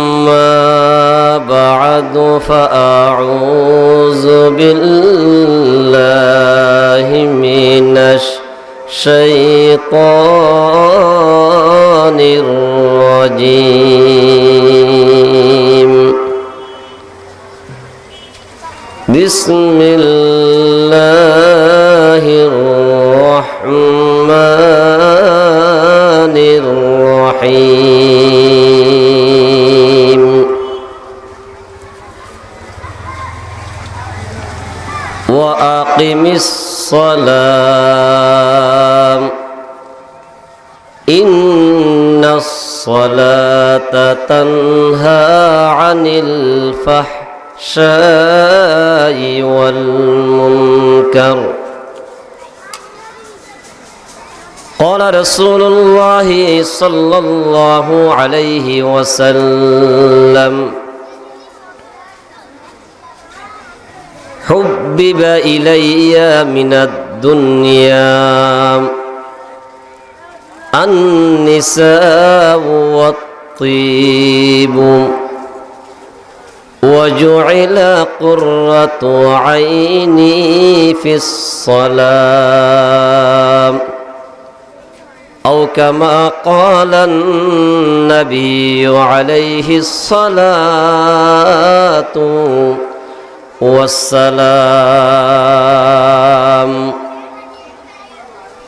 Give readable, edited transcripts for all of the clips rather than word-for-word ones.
أما بعد فأعوذ بالله من الشيطان الرجيم بسم الله الرحمن الرحيم وأقم الصلاة إن الصلاة تنهى عن الفحشاء والمنكر قال رسول الله صلى الله عليه وسلم حبب إلي من الدنيا النساء والطيب وجعل قرة عيني في الصلاة أو كما قال النبي عليه الصلاة والسلام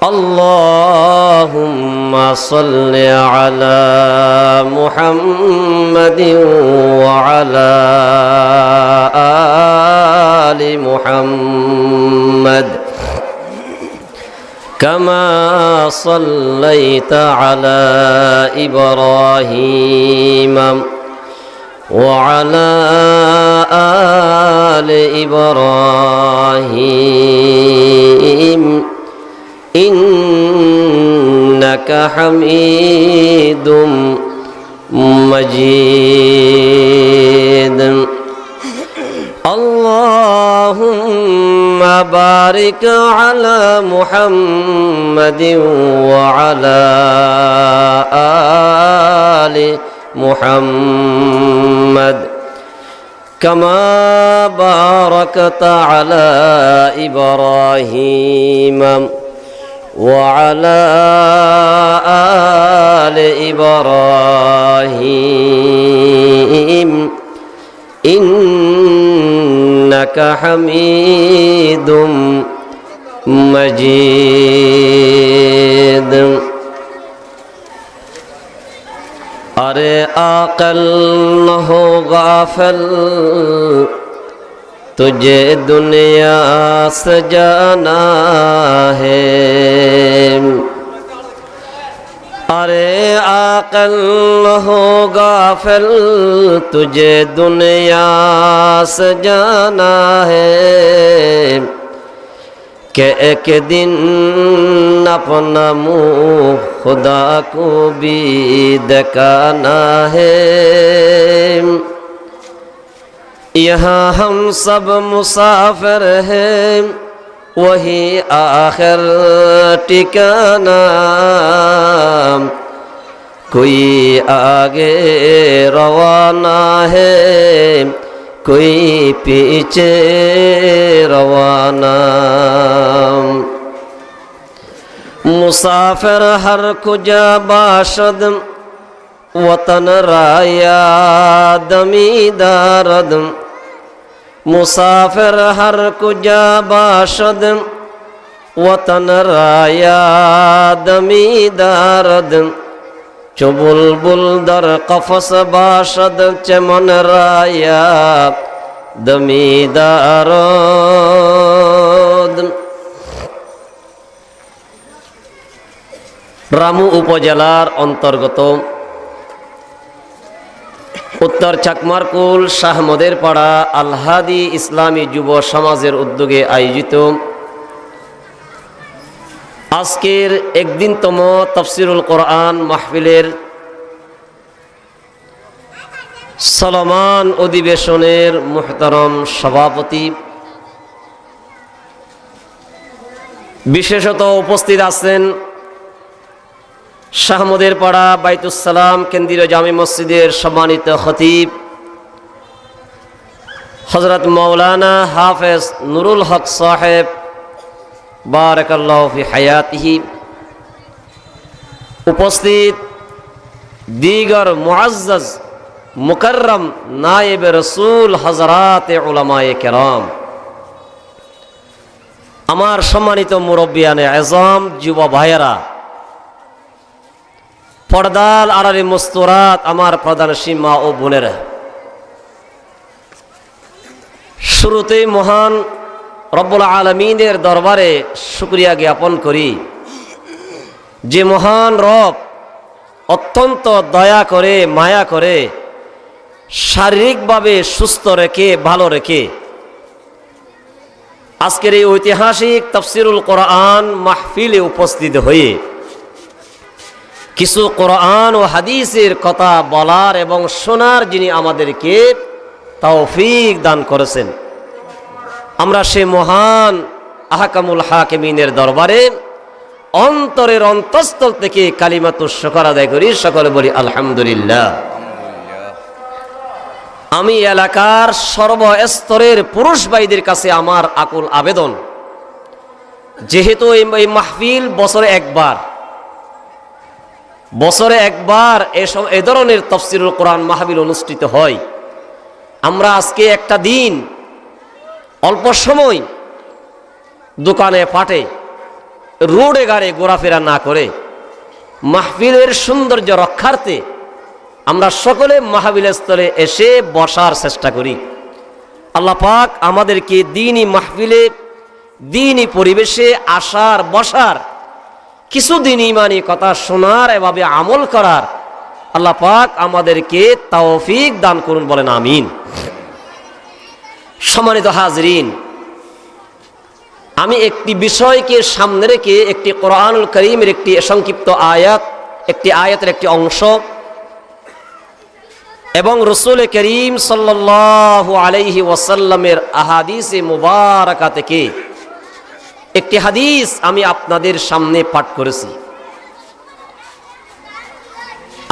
اللهم صل على محمد وعلى آل محمد كما صليت على إبراهيم وعلى آل إبراهيم إنك حميد مجيد اللهم بارك على محمد وعلى آل محمد كما باركت على إبراهيم وعلى آل إبراهيم إنك حميد مجيد अरे आकल न हो गाफिल तुझे दुनिया से जाना है अरे आकल न हो गाफिल तुझे दुनिया से जाना है कि एक दिन अपना मुँह खुदा को भी दिखाना है यहाँ हम सब मुसाफिर हैं वही आखिर ठिकाना कोई आगे रवाना है कोई पीछे रवाना मुसाफिर हर कुजा बाशद वतन राया दमीदारद मुसाफिर हर कुजा बाशद वतन राया दमीदारद चुबुलबुल दर कफस बाशद चमन राया दमीदारद রামু উপজেলার অন্তর্গত উত্তর চাকমারকুল শাহমদের পাড়া আল-হাদি ইসলামী যুব সমাজের উদ্যোগে আয়োজিত আজকের একদিনতম তাফসিরুল কোরআন মাহফিলের চলমান অধিবেশনের মুহতারম সভাপতি বিশেষত উপস্থিত আছেন শাহমদের পাড়া বাইতুসসালাম কেন্দ্রীয় জামে মসজিদের সম্মানিত খতিব হযরত মাওলানা হাফেজ নুরুল হক সাহেব বারাকাল্লাহু ফি হায়াতিহি, উপস্থিত দিগর মুআজ্জাজ মুকাররম নায়েব রাসূল হযরত উলামায়ে কেরাম, আমার সম্মানিত মুরব্বিয়ানে আযম, যুব ভাইয়েরা, পর্দাল আড়ালে মুস্তুরাত আমার প্রধান সীমা ও বোনেরা, শুরুতেই মহান রব্বুল আলামিনের দরবারে শুকরিয়া জ্ঞাপন করি যে মহান রব অত্যন্ত দয়া করে মায়া করে শারীরিকভাবে সুস্থ রেখে ভালো রেখে আজকের এই ঐতিহাসিক তাফসিরুল কোরআন মাহফিলে উপস্থিত হয়ে কিছু কোরআন ও হাদিসের কথা বলার এবং শোনার যিনি আমাদেরকে তৌফিক দান করেছেন, আমরা সে মহান আহকামুল হাকিমিনের দরবারে অন্তরের অন্তঃস্থল থেকে কালিমাতুশ শুকর আদায় করি। সকলে বলি আলহামদুলিল্লাহ। আমি এলাকার সর্বস্তরের পুরুষ ভাইদের কাছে আমার আকুল আবেদন, যেহেতু এই মাহফিল বছরে একবার এ ধরনের তাফসিরুল কোরআন মাহফিল অনুষ্ঠিত হয়, আমরা আজকে একটা দিন অল্প সময় দোকানে পাটে রোডে গাড়ে ঘোরাফেরা না করে মাহফিলের সৌন্দর্য রক্ষার্থে আমরা সকলে মাহফিলের স্থলে এসে বসার চেষ্টা করি। আল্লাহ পাক আমাদেরকে দ্বীনি মাহফিলে দ্বীনি পরিবেশে আসার বসার কিছু দিন ইমানি কথা শোনার এভাবে আমল করার আল্লাহ পাক আমাদেরকে তৌফিক দান করুন, বলেন আমিন। সম্মানিত হাজরিন, আমি একটি বিষয়কে সামনে রেখে একটি কোরআনুল কারীমের একটি সংক্ষিপ্ত আয়াতের একটি অংশ এবং রাসূল করিম সাল্লাল্লাহু আলাইহি ওয়াসাল্লামের আহাদিসে মুবারাকা থেকে একটি হাদিস আমি আপনাদের সামনে পাঠ করেছি।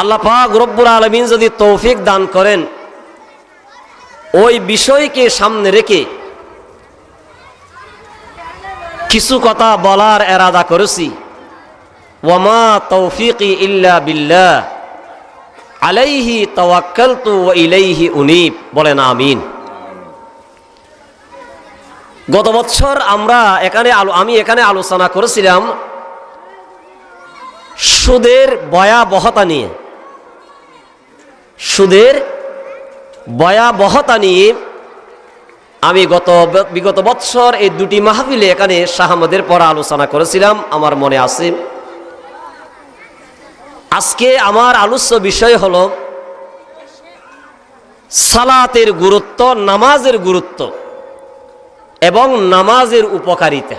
আল্লাহ পাক রব্বুল আলামিন যদি তৌফিক দান করেন, ওই বিষয়কে সামনে রেখে কিছু কথা বলার ইরাদা করেছি। ওয়ামা তৌফিকি ইল্লা বিল্লাহ আলাইহি তাওয়াক্কালতু ওয়া ইলাইহি উনীব, বলেন আমিন। গত বছর আমি এখানে আলোচনা করেছিলাম সুদের ভয়াবহতা নিয়ে। আমি বিগত বছর এই দুটি মাহফিলে এখানে শাহমদের পড়া আলোচনা করেছিলাম, আমার মনে আছে। আজকে আমার আলোচ্য বিষয় হলো সালাতের গুরুত্ব, নামাজের গুরুত্ব এবং নামাজের উপকারিতা।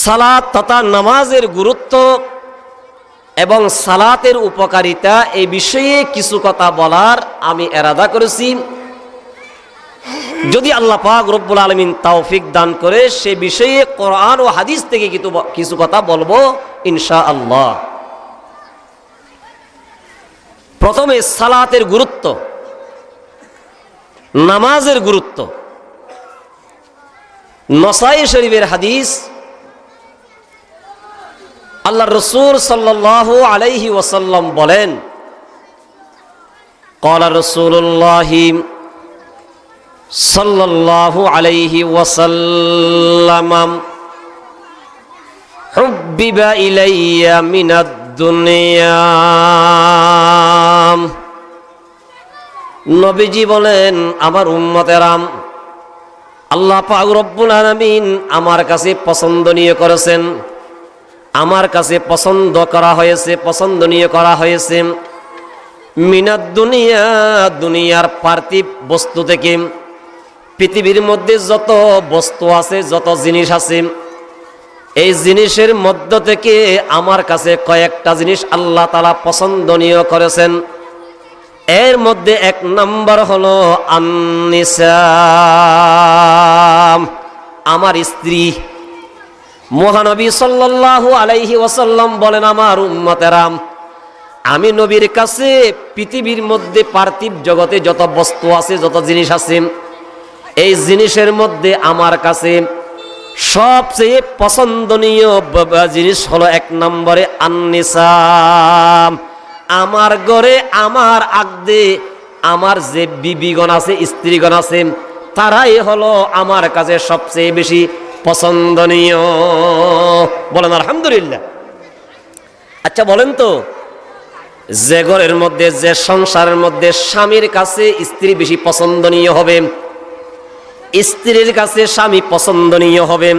সালাত তথা নামাজের গুরুত্ব এবং সালাতের উপকারিতা এই বিষয়ে কিছু কথা বলার আমি ইরাদা করেছি। যদি আল্লাহ পাক রব্বুল আলামিন তৌফিক দান করে সে বিষয়ে কোরআন ও হাদিস থেকে কিছু কথা বলবো ইনশাআল্লাহ। প্রথমে সালাতের গুরুত্ব, নামাজের গুরুত্ব। নসাঈ শরীফের হাদিস, আল্লাহর রাসূল সাল্লাল্লাহু আলাইহি ওয়াসাল্লাম বলেন, ক্বালা রাসূলুল্লাহি সাল্লাল্লাহু আলাইহি ওয়াসাল্লাম হুব্বিবা ইলাইয়া মিনাদ দুনিয়া। নবীজি বলেন, আমার উম্মতেরাম, আল্লাহ পাক রব্বুল আলামিন আমার কাছে পছন্দনীয় করেছেন, আমার কাছে পছন্দনীয় করা হয়েছে মিনাদ দুনিয়া, দুনিয়ার পার্থিব বস্তু থেকে, পৃথিবীর মধ্যে যত বস্তু আছে, যত জিনিস আছে, এই জিনিসের মধ্য থেকে আমার কাছে কয়েকটা জিনিস আল্লাহ তাআলা পছন্দনীয় করেছেন। এর মধ্যে এক নম্বর হলো আন-নিসা, আমার স্ত্রী। মহানবী সাল্লাল্লাহু আলাইহি ওয়াসাল্লাম বলেন, আমার উম্মতেরা, আমি নবীর কাছে পৃথিবীর মধ্যে পার্থিব জগতে যত বস্তু আছে, যত জিনিস আছে, এই জিনিসের মধ্যে আমার কাছে সবচেয়ে পছন্দনীয় জিনিস হলো 1 নম্বরে আন-নিসা। আমার ঘরে আমার আগদে আমার যে বিবিগণ আছে, স্ত্রীগণ আছে, তারাই হলো আমার কাছে সবচেয়ে বেশি পছন্দনীয়। বলেন আলহামদুলিল্লাহ। আচ্ছা বলেন তো, যে ঘরের মধ্যে, যে সংসারের মধ্যে স্বামীর কাছে স্ত্রী বেশি পছন্দনীয় হবে, স্ত্রীর কাছে স্বামী পছন্দনীয় হবে,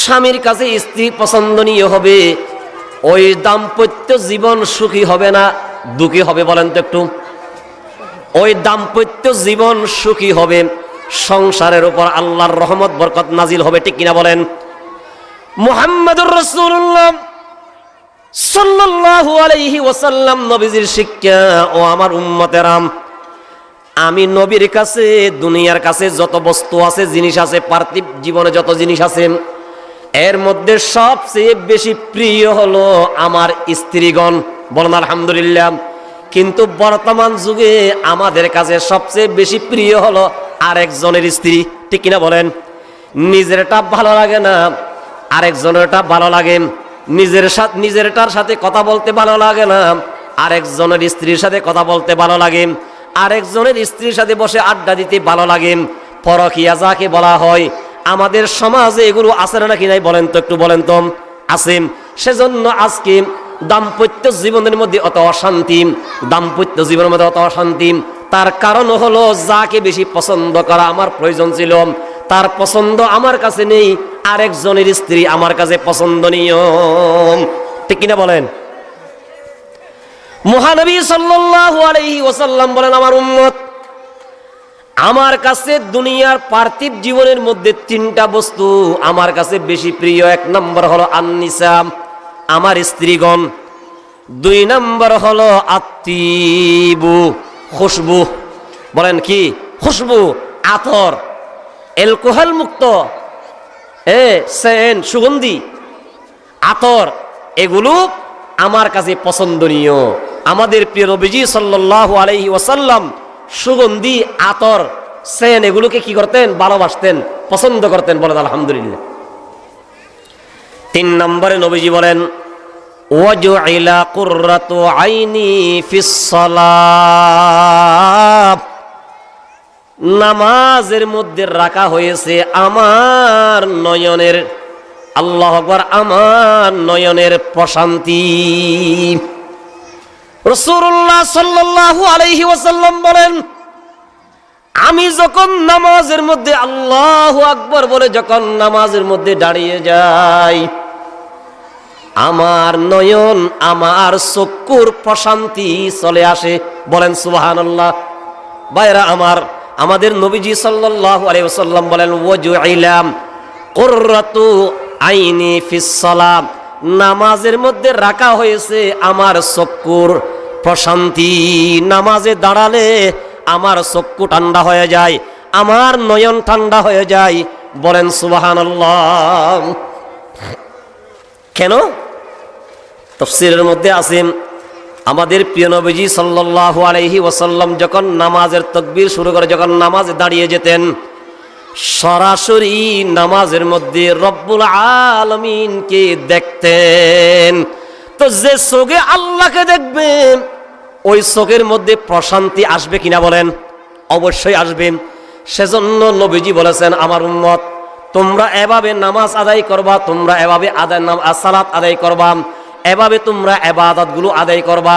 স্বামীর কাছে স্ত্রী পছন্দনীয় হবে, ওই দাম্পত্য জীবন সুখী হবে না দুঃখী হবে? বলেন তো একটু। ওই দাম্পত্য জীবন সুখী হবে, সংসারের উপর আল্লাহর রহমত বরকত নাজিল হবে, ঠিক কিনা বলেন? মুহাম্মাদুর রাসূলুল্লাহ সাল্লাল্লাহু আলাইহি ওয়াসাল্লাম নবীজির শিক্ষা, ও আমার উম্মতেরা, আমি নবীর কাছে দুনিয়ার কাছে যত বস্তু আছে, জিনিস আছে, পার্থিব জীবনে যত জিনিস আছে, এর মধ্যে সবচেয়ে বেশি প্রিয় হলো আমার স্ত্রীগণ। বলেন আলহামদুলিল্লাহ। কিন্তু বর্তমান যুগে আমাদের কাছে সবচেয়ে বেশি প্রিয় হলো আরেকজনের স্ত্রী, ঠিক কিনা বলেন? নিজেরটা ভালো লাগে না, আরেকজনেরটা ভালো লাগে। নিজেরটার সাথে কথা বলতে ভালো লাগে না, আরেকজনের স্ত্রীর সাথে কথা বলতে ভালো লাগে। আরেকজনের স্ত্রীর সাথে বসে আড্ডা দিতে ভালো লাগে। পরকীয়া যাকে বলা হয়, আমাদের সমাজে এগুলো আছে না নাকি নাই? বলেন তো একটু, বলেন তো। আছে। সেজন্য আজকে দাম্পত্য জীবনের মধ্যে অত অশান্তি, দাম্পত্য জীবনের মধ্যে অত অশান্তি। তার কারণ হলো, যাকে বেশি পছন্দ করা আমার প্রয়োজন ছিল, তার পছন্দ আমার কাছে নেই, আরেকজনের স্ত্রী আমার কাছে পছন্দনীয়, ঠিক কিনা বলেন? মহানবী সাল্লাল্লাহু আলাইহি ওয়াসাল্লাম বলেন, আমার উম্মত, আমার কাছে দুনিয়ার পার্থিব জীবনের মধ্যে 3টা বস্তু আমার কাছে বেশি প্রিয়। 1 নম্বর হলো আন-নিসা, আমার স্ত্রীগণ। 2 নম্বর হলো আত্তিবু, খুশবু। বলেন কি? খুশবু, আতর, অ্যালকোহল মুক্ত, সেন্ট, সুগন্ধি, আতর, এগুলো আমার কাছে পছন্দনীয়। আমাদের প্রিয় নবীজি সাল্লাল্লাহু আলাইহি ওয়াসাল্লাম সুগন্ধি, আতর, সেন্ট এগুলোকে কি করতেন? ভালোবাসতেন, পছন্দ করতেন। বলেন আলহামদুলিল্লাহ। 3 নম্বরে নবীজি বলেন, ওয়াজুইলা কুররাতু আইনি ফিস সালাহ, নামাজের মধ্যে রাখা হয়েছে আমার নয়নের, আল্লাহু আকবার, আমার নয়নের প্রশান্তি। রাসূলুল্লাহ সাল্লাল্লাহু আলাইহি ওয়াসাল্লাম বলেন, আমি যখন নামাজের মধ্যে আল্লাহু আকবার বলে যখন নামাজের মধ্যে দাঁড়িয়ে যাই, আমার নয়ন, আমার চক্ষুর প্রশান্তি চলে আসে। বলেন সুবহানাল্লাহ। ভাইরা আমার, আমাদের নবীজি সাল্লাল্লাহু আলাইহি ওয়াসাল্লাম বলেন, ওয়াজুইলা কুররাতু আইনি ফিস সালাম, নামাজের মধ্যে রাখা হয়েছে আমার চক্ষুর প্রশান্তি। নামাজে দাঁড়ালে আমার চক্ষু ঠান্ডা হয়ে যায়, আমার নয়ন ঠান্ডা হয়ে যায়। বলেন সুবহানাল্লাহ। কেন? তাফসীরের মধ্যে আছে, আমাদের প্রিয় নবীজি সাল্লাল্লাহু আলাইহি ওয়াসাল্লাম যখন নামাজের তাকবীর শুরু করে, যখন নামাজে দাঁড়িয়ে যেতেন, সরাসরি নামাজের মধ্যে রব্বুল আলামিনকে দেখতেন। তো যে চোখে আল্লাহকে দেখবে, ওই চোখের মধ্যে প্রশান্তি আসবে কিনা? বলেন অবশ্যই আসবে। সেজন্য নবীজি বলেছেন, আমার উম্মত, তোমরা এভাবে নামাজ আদায় করবা, তোমরা এভাবে সালাত আদায় করবা, এভাবে তোমরা ইবাদতগুলো আদায় করবা,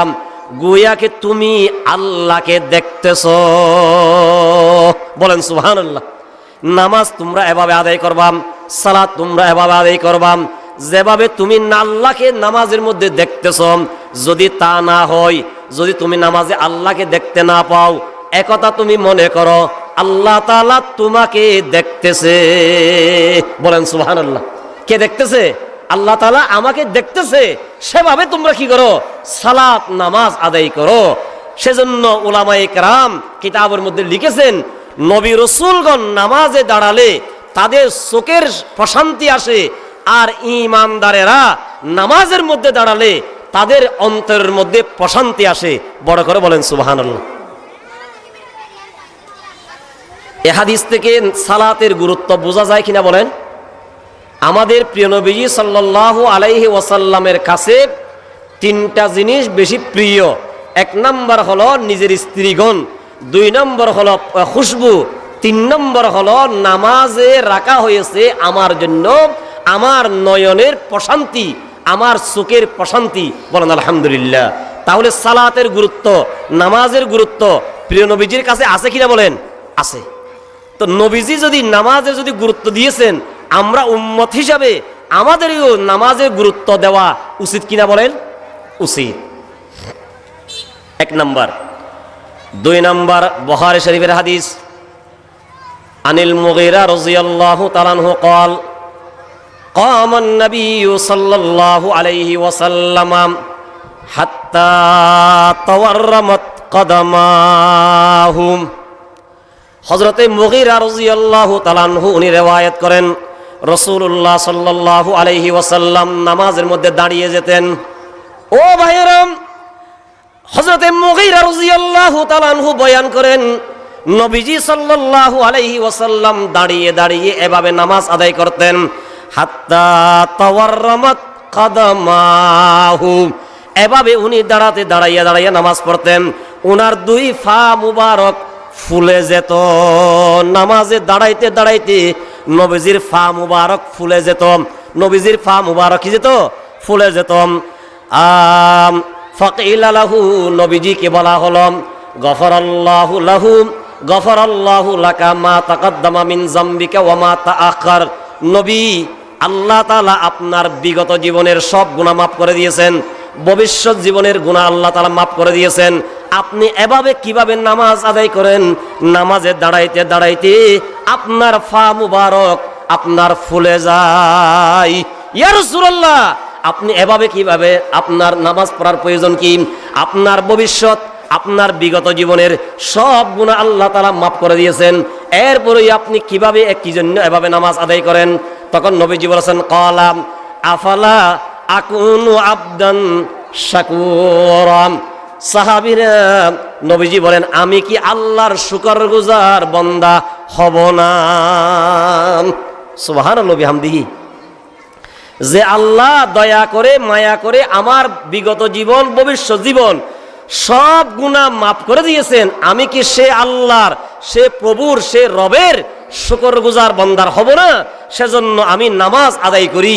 গোয়াকে তুমি আল্লাহকে দেখতেছো। বলেন সুবহানাল্লাহ। নামাজ তোমরা এভাবে আদায় করবা, সালাত তোমরা এভাবে আদায় করবা, যেভাবে তুমি আল্লাহকে নামাজের মধ্যে দেখতেছো। যদি তা না হয়, যদি তুমি নামাজে আল্লাহকে দেখতে না পাও, একথা তুমি মনে করো আল্লাহ তাআলা তোমাকে দেখতেছে। বলেন সুবহানাল্লাহ। কে দেখতেছে? আল্লাহ তাআলা আমাকে দেখতেছে। সেভাবে তোমরা কি করো? সালাত, নামাজ আদায় করো। সেজন্য উলামায়ে কেরাম কিতাবের মধ্যে লিখেছেন, নবী রাসূলগণ নামাজে দাঁড়ালে তাদের চোখের প্রশান্তি আসে, আর ইমানদারেরা নামাজের মধ্যে দাঁড়ালে তাদের অন্তরের মধ্যে প্রশান্তি আসে। বড় করে বলেন সুবহানাল্লাহ। এ হাদিস থেকে সালাতের গুরুত্ব বোঝা যায় কিনা বলেন? আমাদের প্রিয় নবীজি সাল্লাল্লাহু আলাইহি ওয়াসাল্লামের কাছে তিনটা জিনিস বেশি প্রিয়। এক নম্বর হলো নিজের স্ত্রীগণ, দুই নম্বর হলো খুশবু, তিন নম্বর হলো নামাজে রাখা হয়েছে আমার জন্য আমার নয়নের প্রশান্তি, আমার চোখের প্রশান্তি। বলেন আলহামদুলিল্লাহ। তাহলে সালাতের গুরুত্ব, নামাজের গুরুত্ব প্রিয় নবীজির কাছে আছে কিনা বলেন? আছে। তো নবীজি যদি নামাজের যদি গুরুত্ব দিয়েছেন, আমরা উম্মত হিসাবে আমাদেরও নামাজের গুরুত্ব দেওয়া উচিত কিনা বলেন? উচিত। এক নাম্বার। দুই নাম্বার, বুখারী শরীফের হাদিস, আনিল মুগীরা রাদিয়াল্লাহু তাআলা আনহু قال قام النبي صلى الله عليه وسلم حتى تورمت قدماه। হযরতে মুগীরা রাদিয়াল্লাহু তাআলা আনহু উনি রিওয়ায়াত করেন, রাসূলুল্লাহ সাল্লাল্লাহু আলাইহি ওয়াসাল্লাম নামাজের মধ্যে দাঁড়িয়ে যেতেন। ও ভাইয়েরাম, হযরতে মুগীরা রাদিয়াল্লাহু তাআলা আনহু বয়ান করেন, নবীজি সাল্লাল্লাহু আলাইহি ওয়াসাল্লাম দাঁড়িয়ে দাঁড়িয়ে এভাবে নামাজ আদায় করতেন, হাত্তা তাওয়াররামাত কাদামাহু। এভাবে উনি দাঁড়াতে দাঁড়াইয়া দাঁড়াইয়া নামাজ পড়তেন, উনার দুই পা মুবারক ফুলে যেত। নামাজে দাঁড়াইতে দাঁড়াইতে নবীজির পা মুবারক ফুলে যেত, নবীজির পা মুবারক কি যেত? ফুলে যেত। ফাকিলা লাহু, নবীজিকে বলা হলো, গফরাল্লাহু লাহু গফরাল্লাহু লাকা মা তাকাদ্দামা মিন যামবিকা ওয়া মা তাআখার। নবী, আল্লাহ তাআলা আপনার বিগত জীবনের সব গুনাহ মাফ করে দিয়েছেন, ভবিষ্যৎ জীবনের গুনাহ আল্লাহ তাআলা মাফ করে দিয়েছেন। আপনি এভাবে কিভাবে নামাজ আদায় করেন? নামাজে দাঁড়াইতে দাঁড়াইতে আপনার পা মুবারক আপনার ফুলে যায়। ইয়া রাসূলুল্লাহ, আপনি এভাবে কিভাবে? আপনার নামাজ পড়ার প্রয়োজন কি? আপনার ভবিষ্যৎ, আপনার বিগত জীবনের সব গুনাহ আল্লাহ তাআলা মাফ করে দিয়েছেন, এরপরেই আপনি কিভাবে কি জন্য এভাবে নামাজ আদায় করেন? তখন নবীজি বলেছেন, ক্বালা আফালা আকুনু আবদান শাকুরা। সাহাবীরা, নবীজি বলেন, আমি কি আল্লাহর শুকরগুজার বান্দা হব না? সুবহানাল্লাহি বিহামদিহি। যে আল্লাহ দয়া করে মায়া করে আমার বিগত জীবন ভবিষ্যৎ জীবন সব গুনাহ মাফ করে দিয়েছেন, আমি কি সে আল্লাহর, সে প্রভুর, সে রবের শুকরগুজার বান্দার হব না? সেজন্য আমি নামাজ আদায় করি।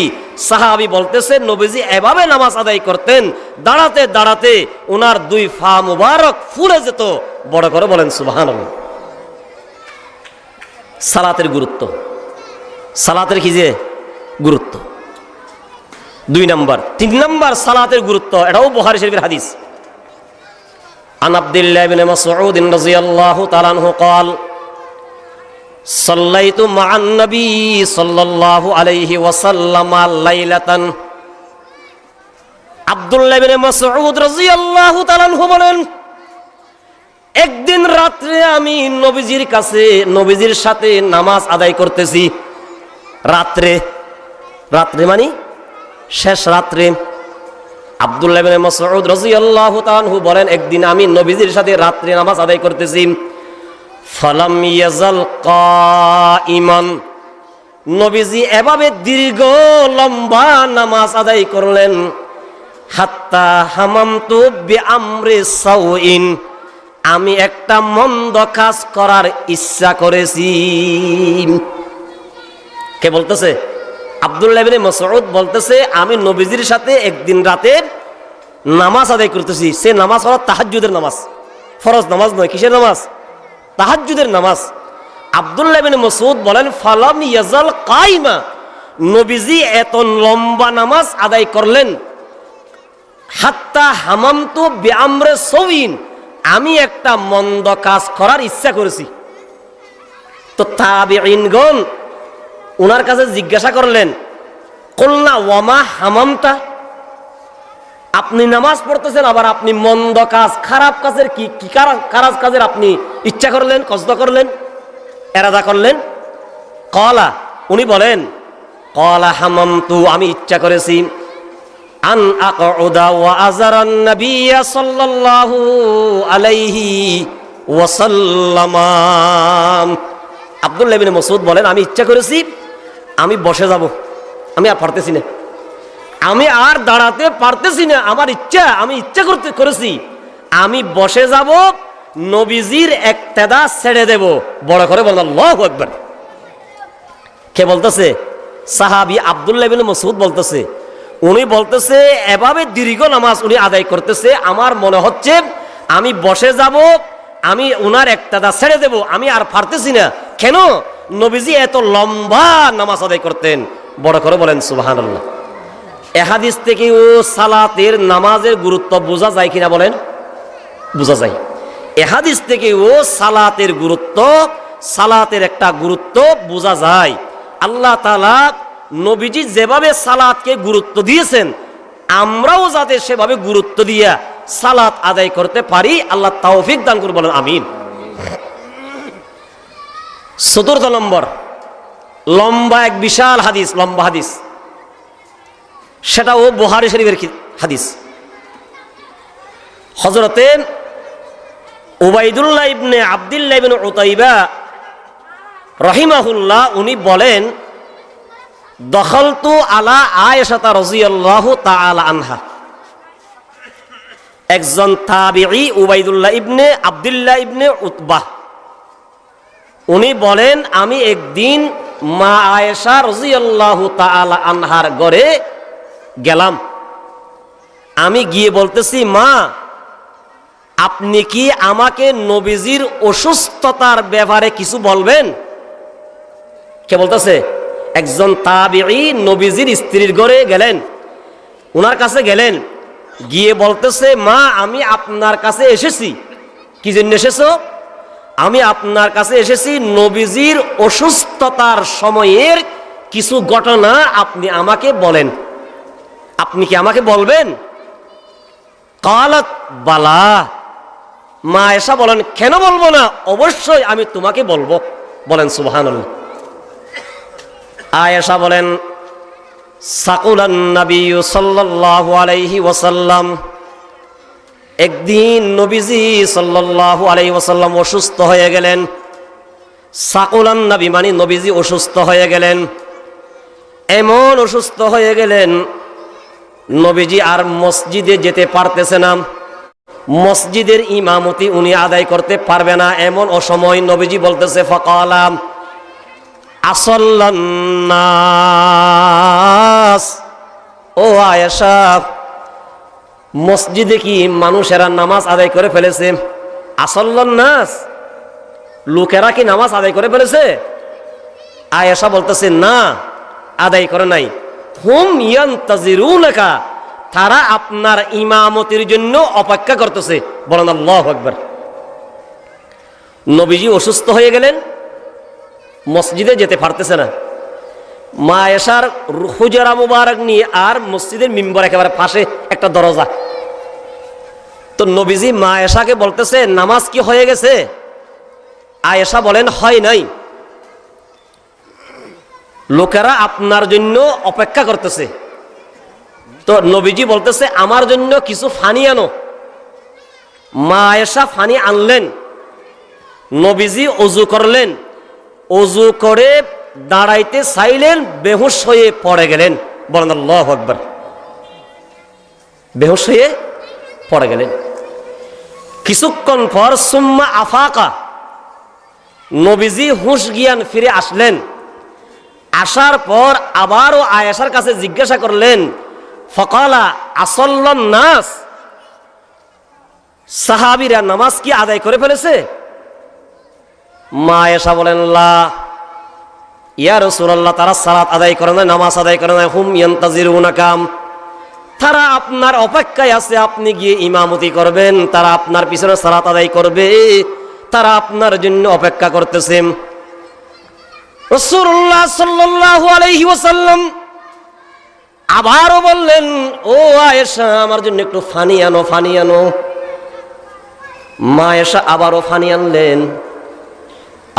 সাহাবী বলতেছে, নবীজি এভাবে নামাজ আদায় করতেন, দাঁড়াতে দাঁড়াতে ওনার দুই পা মুবারক ফুলে যেত। বড় করে বলেন সুবহানাল্লাহ। সালাতের গুরুত্ব, সালাতের কি যে গুরুত্ব, দুই নাম্বার। তিন নাম্বার সালাতের গুরুত্ব, এটাও বুখারী শরীফের হাদিস। আন আব্দুল্লাহ ইবনে মাসউদ রাদিয়াল্লাহু তাআলা আনহু قال সাল্লাইতু মা'আন নবী সাল্লাল্লাহু আলাইহি ওয়াসাল্লাম লাইলাতান। আব্দুল্লাহ ইবনে মাসউদ রাদিয়াল্লাহু তাআলা আনহু বলেন, একদিন রাত্রে আমি নবীজির কাছে, নবীজির সাথে নামাজ আদায় করতেছি। রাত্রে, রাত্রে মানে শেষ রাত্রে। আব্দুল্লাহ ইবনে মাসউদ রাদিয়াল্লাহু তাআলা আনহু বলেন, একদিন আমি নবীজির সাথে রাত্রে নামাজ আদায় করতেছি। ফালাম ইয়াজাল কাইমান, নবীজি এভাবে দীর্ঘ লম্বা নামাজ আদায় করলেন। হাত্তা হামামতু বিআমরি সাউইন, আমি একটা মন্দ কাজ করার ইচ্ছা করেছি। কে বলতেছে? আব্দুল্লাহ ইবনে মাসউদ বলতেছে, আমি নবীজির সাথে একদিন রাতে নামাজ আদায় করতেছি। সে নামাজ হলো তাহাজ্জুদের নামাজ, ফরজ নামাজ নয়। কিসের নামাজ? তাহাজ্জুদের নামাজ। আব্দুল্লাহ ইবনে মাসউদ বলেন, ফালাম ইয়াজাল কাইমা, নবীজি এত লম্বা নামাজ আদায় করলেন। হাত্তা হামামতু বিআমরি সাউইন, আমি একটা মন্দ কাজ করার ইচ্ছা করেছি। তো তাবিঈনগণ ওনার কাছে জিজ্ঞাসা করলেন, কুলনা ওয়ামা হামামতা, আপনি নামাজ পড়তেছেন, আবার আপনি মন্দ কাজ, খারাপ কাজের কি খারাপ কাজের আপনি ইচ্ছা করলেন, কসদ করলেন, এরাদা করলেন? ক্বালা, উনি বলেন ক্বালা হামামতু, আমি ইচ্ছা করেছি আন আকউদা ওয়া আযরান নাবিয়্যা সাল্লাল্লাহু আলাইহি ওয়াসাল্লাম। আব্দুল্লাহ ইবনে মাসউদ বলেন আমি ইচ্ছা করেছি আমি বসে যাব, আমি আর পারতেছি না, আমি আর দাঁড়াতে পারতেছি না, আমার ইচ্ছা, আমি ইচ্ছা করেছি আমি বসে যাব, নবীজির ইক্তেদা ছেড়ে দেব। বড় করে বলেন আল্লাহু আকবার। কে বলতেছে? সাহাবী আব্দুল্লাহ ইবনে মাসউদ বলতেছে। উনি বলতেছে এভাবে দীর্ঘ নামাজ উনি আদায় করতেছে, আমার মনে হচ্ছে আমি বসে যাব, আমি উনার ইক্তেদা ছেড়ে দেব, আমি আর পারতেছি না। কেন? নবীজি এত লম্বা নামাজ আদায় করতেন। বড় করে বলেন সুবহানাল্লাহ। এ হাদিস থেকে ও সালাতের নামাজের গুরুত্ব বোঝা যায় কিনা বলেন? বোঝা যায়। এ হাদিস থেকে ও সালাতের গুরুত্ব, সালাতের একটা গুরুত্ব বোঝা যায়। আল্লাহ তাআলা নবীজি যেভাবে সালাতকে গুরুত্ব দিয়েছেন, আমরাও যাতে সেভাবে গুরুত্ব দিয়া সালাত আদায় করতে পারি, আল্লাহ তৌফিক দান করুন, বলেন আমিন। চতুর্থ নম্বর, লম্বা এক বিশাল হাদিস, লম্বা হাদিস, সেটাও বুখারী শরীফের হাদিস। হযরতে উবাইদুল্লাহ ইবনে আব্দুল্লাহ ইবনে উতাইবা রাহিমাহুল্লাহ উনি বলেন দখলতু আলা আয়েশা রাদিয়াল্লাহু তাআলা আনহা। একজন তাবিঈ উবাইদুল্লাহ ইবনে আব্দুল্লাহ ইবনে উতবাহ উনি বলেন আমি একদিন মা আয়েশা রাদিয়াল্লাহু তাআলা আনহার ঘরে গেলাম। আমি গিয়ে বলতেছি, মা আপনি কি আমাকে নবীজির অসুস্থতার ব্যাপারে কিছু বলবেন? কে বলতেছে? একজন তাবিঈ নবীজির স্ত্রীর ঘরে গেলেন, ওনার কাছে গেলেন, গিয়ে বলতেছে, মা আমি আপনার কাছে এসেছি। কি জন্য এসেছো? আমি আপনার কাছে এসেছি নবীজির অসুস্থতার সময়ের কিছু ঘটনা আপনি আমাকে বলেন। আপনি কি আমাকে বলবেন? কালাত বালা। মা আয়েশা বলেন, কেন বলবো না, অবশ্যই আমি তোমাকে বলবো। বলেন সুবহানাল্লাহ। আয়েশা বলেন সাকুলান নবী সাল্লাল্লাহু আলাইহি ওয়াসাল্লাম, একদিন নবীজি সাল্লাল্লাহু আলাইহি ওয়াসাল্লাম অসুস্থ হয়ে গেলেন। সাকুলান নবী মানে নবীজি অসুস্থ হয়ে গেলেন, এমন অসুস্থ হয়ে গেলেন নবীজি আর মসজিদে যেতে পারতেছে না, মসজিদের ইমামতি উনি আদায় করতে পারবে না। এমন অসময় নবীজি বলতেছে ফাকালা আসাল্লান নাস, ও আয়েশা মসজিদে কি মানুষেরা নামাজ আদায় করে ফেলেছে? আসাল্লান নাস, লোকেরা কি নামাজ আদায় করে ফেলেছে? আয়েশা বলতেছে না, আদায় করে নাই। হুম ইয়ান্তাজিরুনাকা, তারা আপনার ইমামতির জন্য অপেক্ষা করতেছে। বলেন আল্লাহু আকবার। নবীজি অসুস্থ হয়ে গেলেন, মসজিদে যেতে পারতেছে না। মা আয়েশার হুজরা মুবারক নিয়ে আর মসজিদের মিম্বর একেবারে পাশে একটা দরজা। তো নবীজি মা আয়েশাকে বলতেছে, নামাজ কি হয়ে গেছে? আয়েশা বলেন, হয় নাই, লোকেরা আপনার জন্য অপেক্ষা করতেছে। তো নবীজি বলতেছে, আমার জন্য কিছু পানি আনো। মা আয়েশা পানি আনলেন, নবীজি ওযু করলেন, ওযু করে দাঁড়াইতে চাইলেন, বেহুশ হয়ে পড়ে গেলেন। বলেন আল্লাহু আকবার। বেহুশ হয়ে পড়ে গেলেন। কিছুক্ষণ পর সুম্মা আফাকা, নবীজি হুঁশ জ্ঞান ফিরে আসলেন। আসার পর আবারও আয়েশার কাছে জিজ্ঞাসা করলেন, ফাকালা আসাল্লান নাস, সাহাবীরা নামাজ কি আদায় করে ফেলেছে? মা আয়েশা বলেন, লা ইয়া রাসূলুল্লাহ, তারা সালাত আদায় করে না, নামাজ আদায় করে না। হুম ইয়ান্তাজিরুনাকা, তারা আপনার অপেক্ষায় আছে, আপনি গিয়ে ইমামতি করবেন, তারা আপনার পিছনে সালাত আদায় করবে, তারা আপনার জন্য অপেক্ষা করতেছে। রাসূলুল্লাহ সাল্লাল্লাহু আলাইহি ওয়াসাল্লাম আবারও বললেন, ও আয়েশা আমার জন্য একটু পানি আনো, পানি আনো। মা আয়েশা আবারও পানি আনলেন।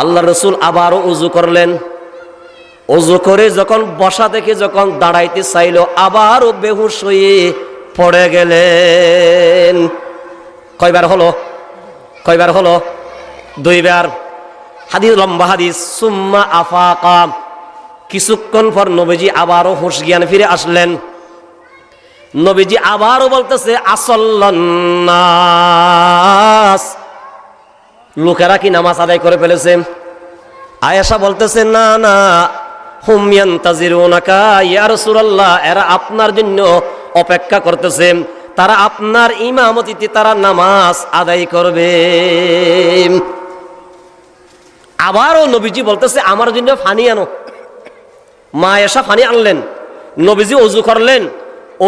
আল্লাহ রসুল আবারও উযু করলেন, ওযু করে যখন বসা থেকে যখন দাঁড়াইতে চাইল আবারও বেহুশ হয়ে পড়ে গেলেন। কয়বার হলো? কয়বার হলো? 2 বার। হাদিস, লম্বা হাদিস। সুম্মা আফাকা, কিছুক্ষণ পর নবীজি আবারও হুঁশ জ্ঞান ফিরে আসলেন। নবীজি আবারও বলতেছে আসল্লান্নাস, লোকেরা কি নামাজ আদায় করে ফেলেছে? আয়েশা বলতেছে না না, হুম ইয়ান্তাজিরুনাকা ইয়া রাসূলুল্লাহ, এরা আপনার জন্য অপেক্ষা করতেছে, তারা আপনার ইমামতিতে তারা নামাজ আদায় করবে। আবারও নবীজি বলতেছে আমার জন্য পানি আনো। মা আয়েশা পানি আনলেন, নবীজি ওযু করলেন।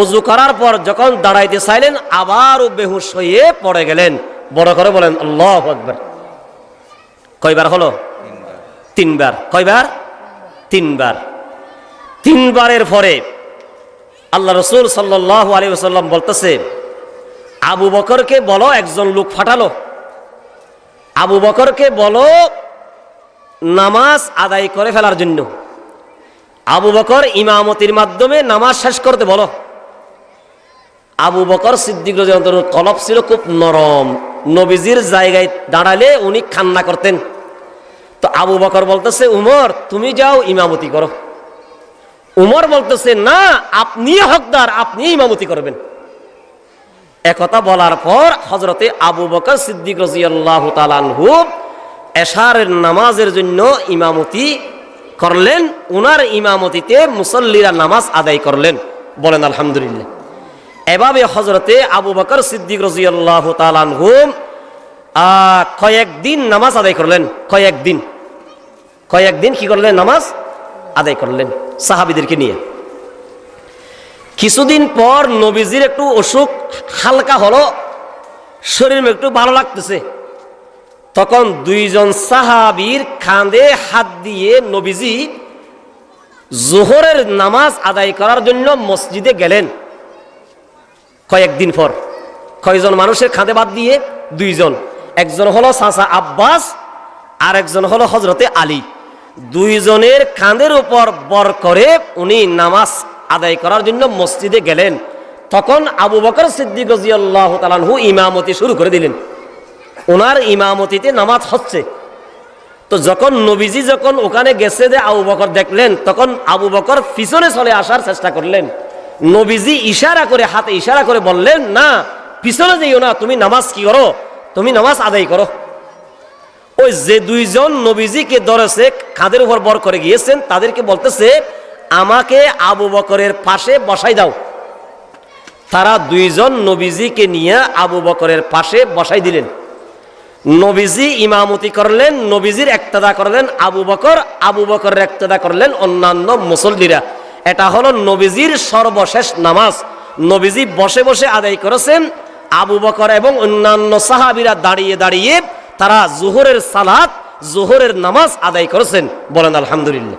ওযু করার পর যখন দাঁড়াইতে চাইলেন আবারও বেহুশ হয়ে পড়ে গেলেন। বড় করে বলেন আল্লাহু আকবার। কয়বার হলো? 3 বার। কয়বার? 3 বার। 3 বারের পরে আল্লাহ রাসূল সাল্লাল্লাহু আলাইহি ওয়াসাল্লাম বলতেছে আবু বকরকে বলো, একজন লোক ফাটালো, আবু বকরকে বলো নামাজ আদায় করে ফেলার জন্য। আবু বকর ইমামতির মাধ্যমে নামাজ শেষ করতে বলো। আবু বকর সিদ্দিক রাদিয়াল্লাহু আনহুর কলব ছিল খুব নরম, নবীজির জায়গায় দাঁড়ালে উনি কান্না করতেন। তো আবু বকর বলতেছে উমর তুমি যাও ইমামতি করো। উমর বলতেছে না, আপনি হকদার, আপনি ইমামতি করবেন। একথা বলার পর হযরতে আবু বকর সিদ্দিক রাদিয়াল্লাহু তাআলা আনহু এশারের নামাজের জন্য ইমামতি করলেন। উনার ইমামতিতে মুসল্লিরা নামাজ আদায় করলেন। বলেন আলহামদুলিল্লাহ। এভাবে হযরতে আবু বকর সিদ্দিক রাদিয়াল্লাহু তাআলা আনহু কয়েকদিন নামাজ আদায় করলেন। কয়েকদিন কি করলেন? নামাজ আদায় করলেন সাহাবীদেরকে নিয়ে। কিছুদিন পর নবীজির একটু অসুখ হালকা হলো, শরীর একটু ভালো লাগতেছে। তখন 2 জন সাহাবীর কাঁধে হাত দিয়ে নবীজি যোহরের নামাজ আদায় করার জন্য মসজিদে গেলেন। কয়েকদিন পর কয়জন মানুষের কাঁধে বাদ দিয়ে? 2 জন। একজন হলো চাচা আব্বাস, আর একজন হলো হযরতে আলী। 2 জনের কাঁধের উপর বর করে উনি নামাজ আদায় করার জন্য মসজিদে গেলেন। তখন আবু বকর সিদ্দিক রাদিয়াল্লাহু তাআলা আনহু ইমামতি শুরু করে দিলেন। ওনার ইমামতিতে নামাজ হচ্ছে। তো যখন নবীজি যখন ওখানে গেছে যে আবু বকর দেখলেন, তখন আবু বকর পিছনে চলে আসার চেষ্টা করলেন। নবীজি ইশারা করে, হাতে ইশারা করে বললেন না, পিছনে যেও না, তুমি নামাজ কি করো? তুমি নামাজ আদায় করো। ওই যে 2 জন নবীজিকে ধরেছে, কাঁধের উপর বর করে গিয়েছেন, তাদেরকে বলতেছে আমাকে আবু বকরের পাশে বসাই দাও। তারা 2 জন নবীজিকে নিয়ে আবু বকরের পাশে বসাই দিলেন। নবীজি ইমামতি করলেন, নবীজির ইক্তেদা করলেন আবু বকর, আবু বকরের ইক্তেদা করলেন অন্যান্য মুসল্লিরা। এটা হলো নবীজির সর্বশেষ নামাজ। নবীজি বসে বসে আদায় করেছেন, আবু বকর এবং অন্যান্য সাহাবীরা দাঁড়িয়ে দাঁড়িয়ে তারা যোহরের সালাত, যোহরের নামাজ আদায় করেছেন। বলেন আলহামদুলিল্লাহ।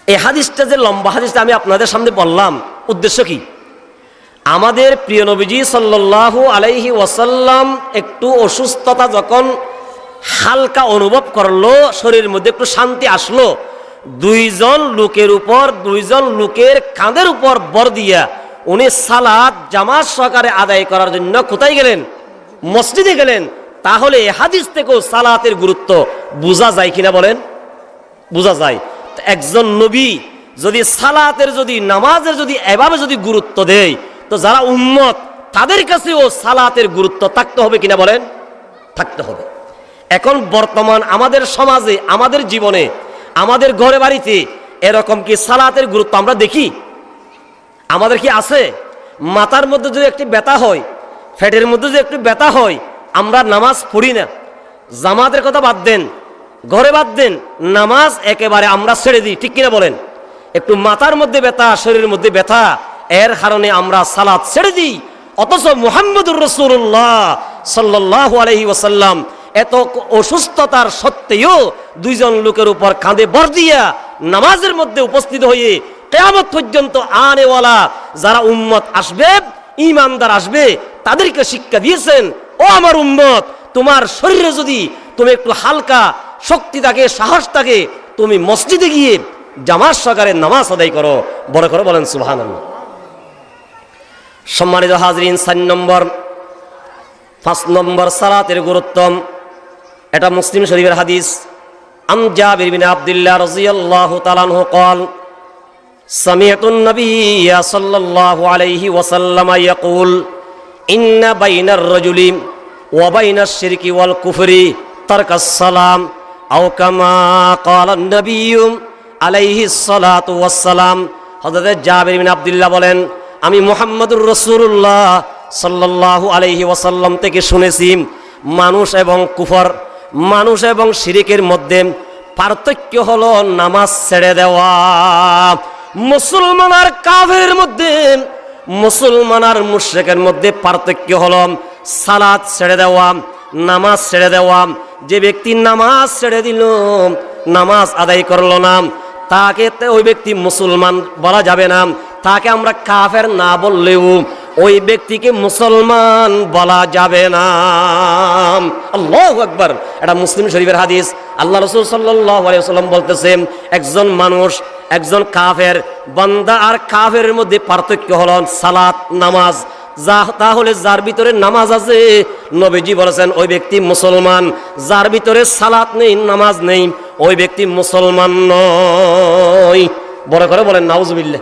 এই হাদিসটা যে লম্বা হাদিসটা আমি আপনাদের সামনে বললাম, উদ্দেশ্য কি? আমাদের প্রিয় নবীজি সাল্লাল্লাহু আলাইহি ওয়াসাল্লাম একটু অসুস্থতা যখন হালকা অনুভব করলো, শরীরের মধ্যে একটু শান্তি আসলো, 2 জন লোকের উপর, 2 জন লোকের কাঁধের উপর বর দিয়া উনি সালাত জামাত সহকারে আদায় করার জন্য কোথায় গেলেন? মসজিদে গেলেন। তাহলে এই হাদিস থেকেও সালাতের গুরুত্ব বোঝা যায় কিনা বলেন? বোঝা যায়। একজন নবী যদি সালাতের, যদি নামাজের যদি এভাবে যদি গুরুত্ব দেয়, তো যারা উম্মত তাদের কাছেও সালাতের গুরুত্ব থাকতে হবে কিনা বলেন? থাকতে হবে। এখন বর্তমান আমাদের সমাজে, আমাদের জীবনে, আমাদের ঘরে বাড়িতে এরকম কি সালাতের গুরুত্ব আমরা দেখি? আমাদের কি আছে? মাথার মধ্যে যদি একটি ব্যথা হয়, পেটের মধ্যে যদি একটু ব্যথা হয়, আমরা নামাজ পড়ি না। জামাতের কথা বাদ দেন, ঘরে বাদ দেন, নামাজ একেবারে আমরা ছেড়ে দিই, ঠিক কিনা বলেন? একটু মাথার মধ্যে ব্যথা, শরীরের মধ্যে ব্যথা, এর কারণে আমরা সালাত ছেড়ে দিই। অথচ মুহাম্মদুর রাসূলুল্লাহ সাল্লাল্লাহু আলাইহি ওয়াসাল্লাম এত অসুস্থতার সত্ত্বেও 2 জন লোকের উপর কাঁধে বর দিয়া নামাজের মধ্যে উপস্থিত হয়ে কিয়ামত পর্যন্ত আনেওয়ালা যারা উম্মত আসবে, ঈমানদার আসবে, তাদেরকে শিক্ষা দিয়েছেন, ও আমার উম্মত, তোমার শরীরে যদি তুমি একটু হালকা শক্তি থাকে, সাহস থাকে, তুমি মসজিদে গিয়ে জামাত সহকারে নামাজ আদায় করো। বড় করে বলেন সুবহানাল্লাহ। সম্মানিত হাজরিন, 5 নম্বর সালাতের গুরুত্ব। এটা মুসলিম শরীফের হাদিস। আন জাবির বিন আব্দুল্লাহ রাদিয়াল্লাহু তাআলা আনহু قال سمعت النبي صلى الله عليه وسلم يقول إن بين الرجل وبين الشرك والكفر ترك السلام أو كما قال النبي عليه الصلاة والسلام। হযরত জাবির বিন আব্দুল্লাহ বলেন, আমি মুহাম্মদুর রাসূলুল্লাহ সাল্লাল্লাহু আলাইহি ওয়াসাল্লাম থেকে শুনেছি, মানুষ এবং কুফর, মানুষ এবং শিরিকের মধ্যে পার্থক্য হলো নামাজ ছেড়ে দেওয়া। মুসলমান আর কাফেরের মধ্যে, মুসলমান আর মুশরিকের মধ্যে পার্থক্য হলো সালাত ছেড়ে দেওয়া, নামাজ ছেড়ে দেওয়া। যে ব্যক্তি নামাজ ছেড়ে দিল, নামাজ আদায় করলো না, তাকে ওই ব্যক্তি মুসলমান বলা যাবে না। তাকে আমরা কাফের না বললেও ওই ব্যক্তিকে মুসলমান বলা যাবে না। আল্লাহু আকবার। এটা মুসলিম শরীফের হাদিস। আল্লাহ রাসূল সাল্লাল্লাহু আলাইহি ওয়াসাল্লাম বলতেছেন, একজন মানুষ, একজন কাফের বান্দা আর কাফেরের মধ্যে পার্থক্য হলো সালাত, নামাজ। তাহলে যার ভিতরে নামাজ আছে, নবীজি বলেছেন ওই ব্যক্তি মুসলমান। যার ভিতরে সালাত নেই, নামাজ নেই, ওই ব্যক্তি মুসলমান নয়। বড় করে বলেন নাউজুবিল্লাহ।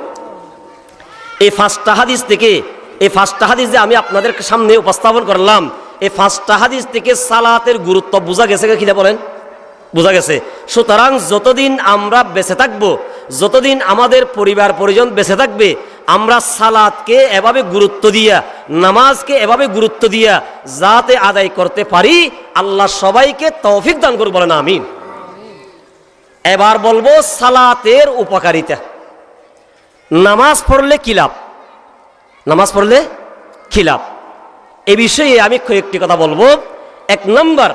এই 5টা হাদিস থেকে, এই 5টা হাদিস যে আমি আপনাদের সামনে উপস্থাপন করলাম, এই 5টা হাদিস থেকে সালাতের গুরুত্ব বোঝা গেছে কিনা বলেন? বোঝা গেছে। সুতরাং যতদিন আমরা বেঁচে থাকবো, যতদিন আমাদের পরিবার পরিজন বেঁচে থাকবে, আমরা সালাতকে এভাবে গুরুত্ব দিয়া, নামাজকে এভাবে গুরুত্ব দিয়া যাতে আদায় করতে পারি, আল্লাহ সবাইকে তৌফিক দান করুন, বলেন আমিন। এবার বলবো সালাতের উপকারিতা। নামাজ পড়লে কি লাভ? নামাজ পড়লে কি লাভ? এ বিষয়ে আমি কয়েকটি কথা বলবো। 1 নম্বর,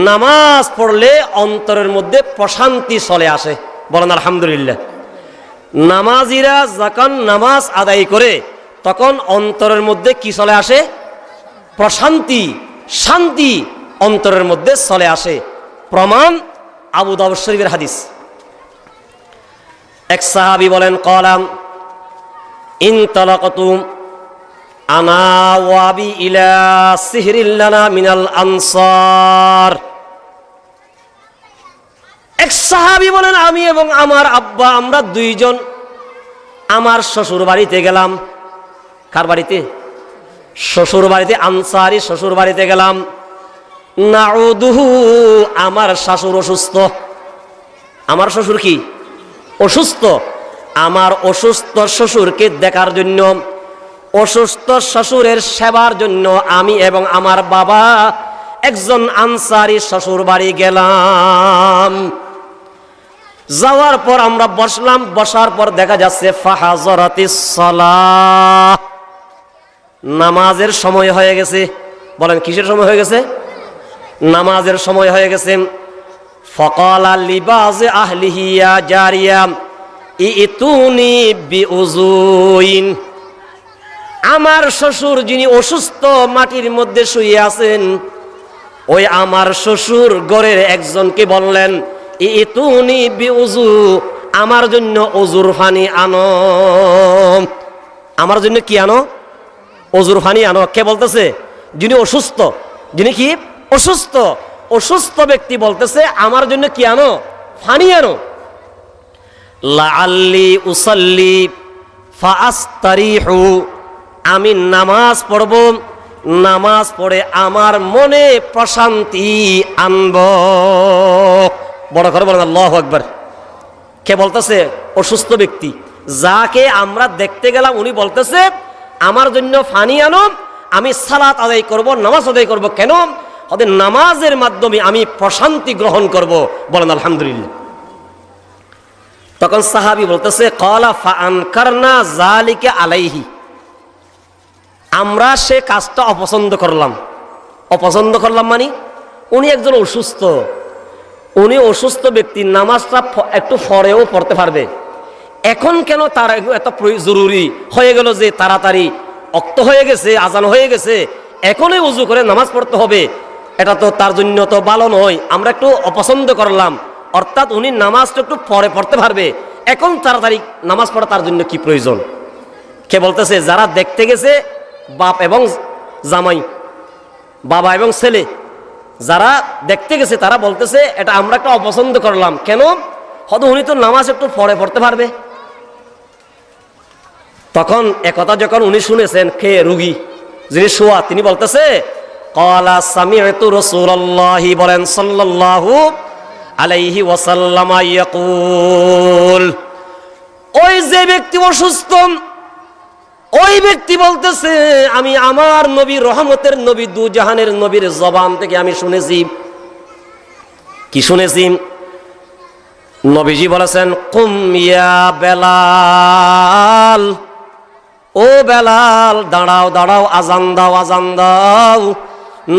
নামাজ পড়লে অন্তরের মধ্যে প্রশান্তি চলে আসে, বলেন আলহামদুলিল্লাহ। নামাজিরা যখন নামাজ আদায় করে তখন অন্তরের মধ্যে কি চলে আসে? প্রশান্তি, শান্তি অন্তরের মধ্যে চলে আসে। প্রমাণ আবু দাউদ শরীফের হাদিস। এক সাহাবী বলেন, কলাম ইনতালাকতু আনা ওয়া আবি ইলা সিহরিন লানা মিনাল আনসার। এক সাহাবী বলেন, আমি এবং আমার আব্বা, আমরা 2 জন আমার শ্বশুর বাড়িতে গেলাম। কার বাড়িতে? শ্বশুর বাড়িতে, আনসারি শ্বশুর বাড়িতে গেলাম। নাউদুহু, আমার শাশুড় অসুস্থ। আমার শ্বশুর কি? অসুস্থ। আমার অসুস্থ শ্বশুরকে দেখার জন্য, অসুস্থ শ্বশুরের সেবার জন্য আমি এবং আমার বাবা একজন আনসারি শ্বশুর বাড়ি গেলাম। যাওয়ার পর আমরা বসলাম। বসার পর দেখা যাচ্ছে ফাহাজরাতিস সালাহ, নামাজের সময় হয়ে গেছে। বলেন কিসের সময় হয়ে গেছে? নামাজের সময় হয়ে গেছে। ফাকালা লিবাজি আহলিহি ইয়া জারিয়া ইতুনি বিউযুইন। আমার শ্বশুর যিনি অসুস্থ, মাটির মধ্যে শুয়ে আছেন, ওই আমার শ্বশুর ঘরের একজনকে বললেন, ইতুনি বিউযু, আমার জন্য ওযুর পানি আনো। আমার জন্য কি আনো? ওযুর পানি আনো। কে বলতেছে? যিনি অসুস্থ। যিনি কি? অসুস্থ। অসুস্থ ব্যক্তি বলতেছে আমার জন্য কি আনো? পানি আনো। লাআল্লি উসাল্লি ফাআস্তারিহু, আমি নামাজ পড়ব, নামাজ পড়ে আমার মনে প্রশান্তি আনব। বড় করে বলেন আল্লাহু আকবার। কে বলতেছে? অসুস্থ ব্যক্তি, যাকে আমরা দেখতে গেলাম, উনি বলতেছে আমার জন্য পানি আনো, আমি সালাত আদায় করব, নামাজ আদায় করব। কেন? ওদের নামাজের মাধ্যমে আমি প্রশান্তি গ্রহণ করব। বলেন আলহামদুলিল্লাহ। তখন সাহাবী বলতেছে, ক্বালা ফাআনকারনা যালিকা আলাইহি, আমরা সে কাজটা অপছন্দ করলাম। অপছন্দ করলাম মানে উনি একজন অসুস্থ, উনি অসুস্থ ব্যক্তি, নামাজটা একটু পরেও পড়তে পারবে, এখন কেন তার এত জরুরি হয়ে গেল যে তাড়াতাড়ি অক্ত হয়ে গেছে, আজান হয়ে গেছে, এখনই উজু করে নামাজ পড়তে হবে? এটা তো তার জন্য তো ভালো নয়। আমরা একটু অপছন্দ করলাম। অর্থাৎ উনি নামাজটা একটু পরে পড়তে পারবে, এখন তাড়াতাড়ি নামাজ পড়া তার জন্য কি প্রয়োজন? কে বলতেছে? যারা দেখতে গেছে বাপ এবং জামাই, বাবা এবং ছেলে, যারা দেখতে গেছে তারা বলতেছে এটা আমরা একটা অপছন্দ করলাম। কেন? হয়তো উনি তো নামাজ একটু পরে পড়তে পারবে। তখন একথা যখন উনি শুনেছেন, কে? রুগী যিনি শোয়া, তিনি বলতেছে ক্বালা সামি'তু রাসূলুল্লাহি, বলেন সাল্লাল্লাহু আলাইহি ওয়াসাল্লাম ইয়াকুল, ওই যে ব্যক্তি অসুস্থ ওই ব্যক্তি বলতেছে আমি আমার নবী, রহমতের নবী, দু জাহানের নবীর জবান থেকে আমি শুনেছি। কি শুনেছি? নবীজি বলেছেন কুম ইয়া বেলাল, ও বেলাল দাঁড়াও দাঁড়াও, আজান দাও আজান দাও,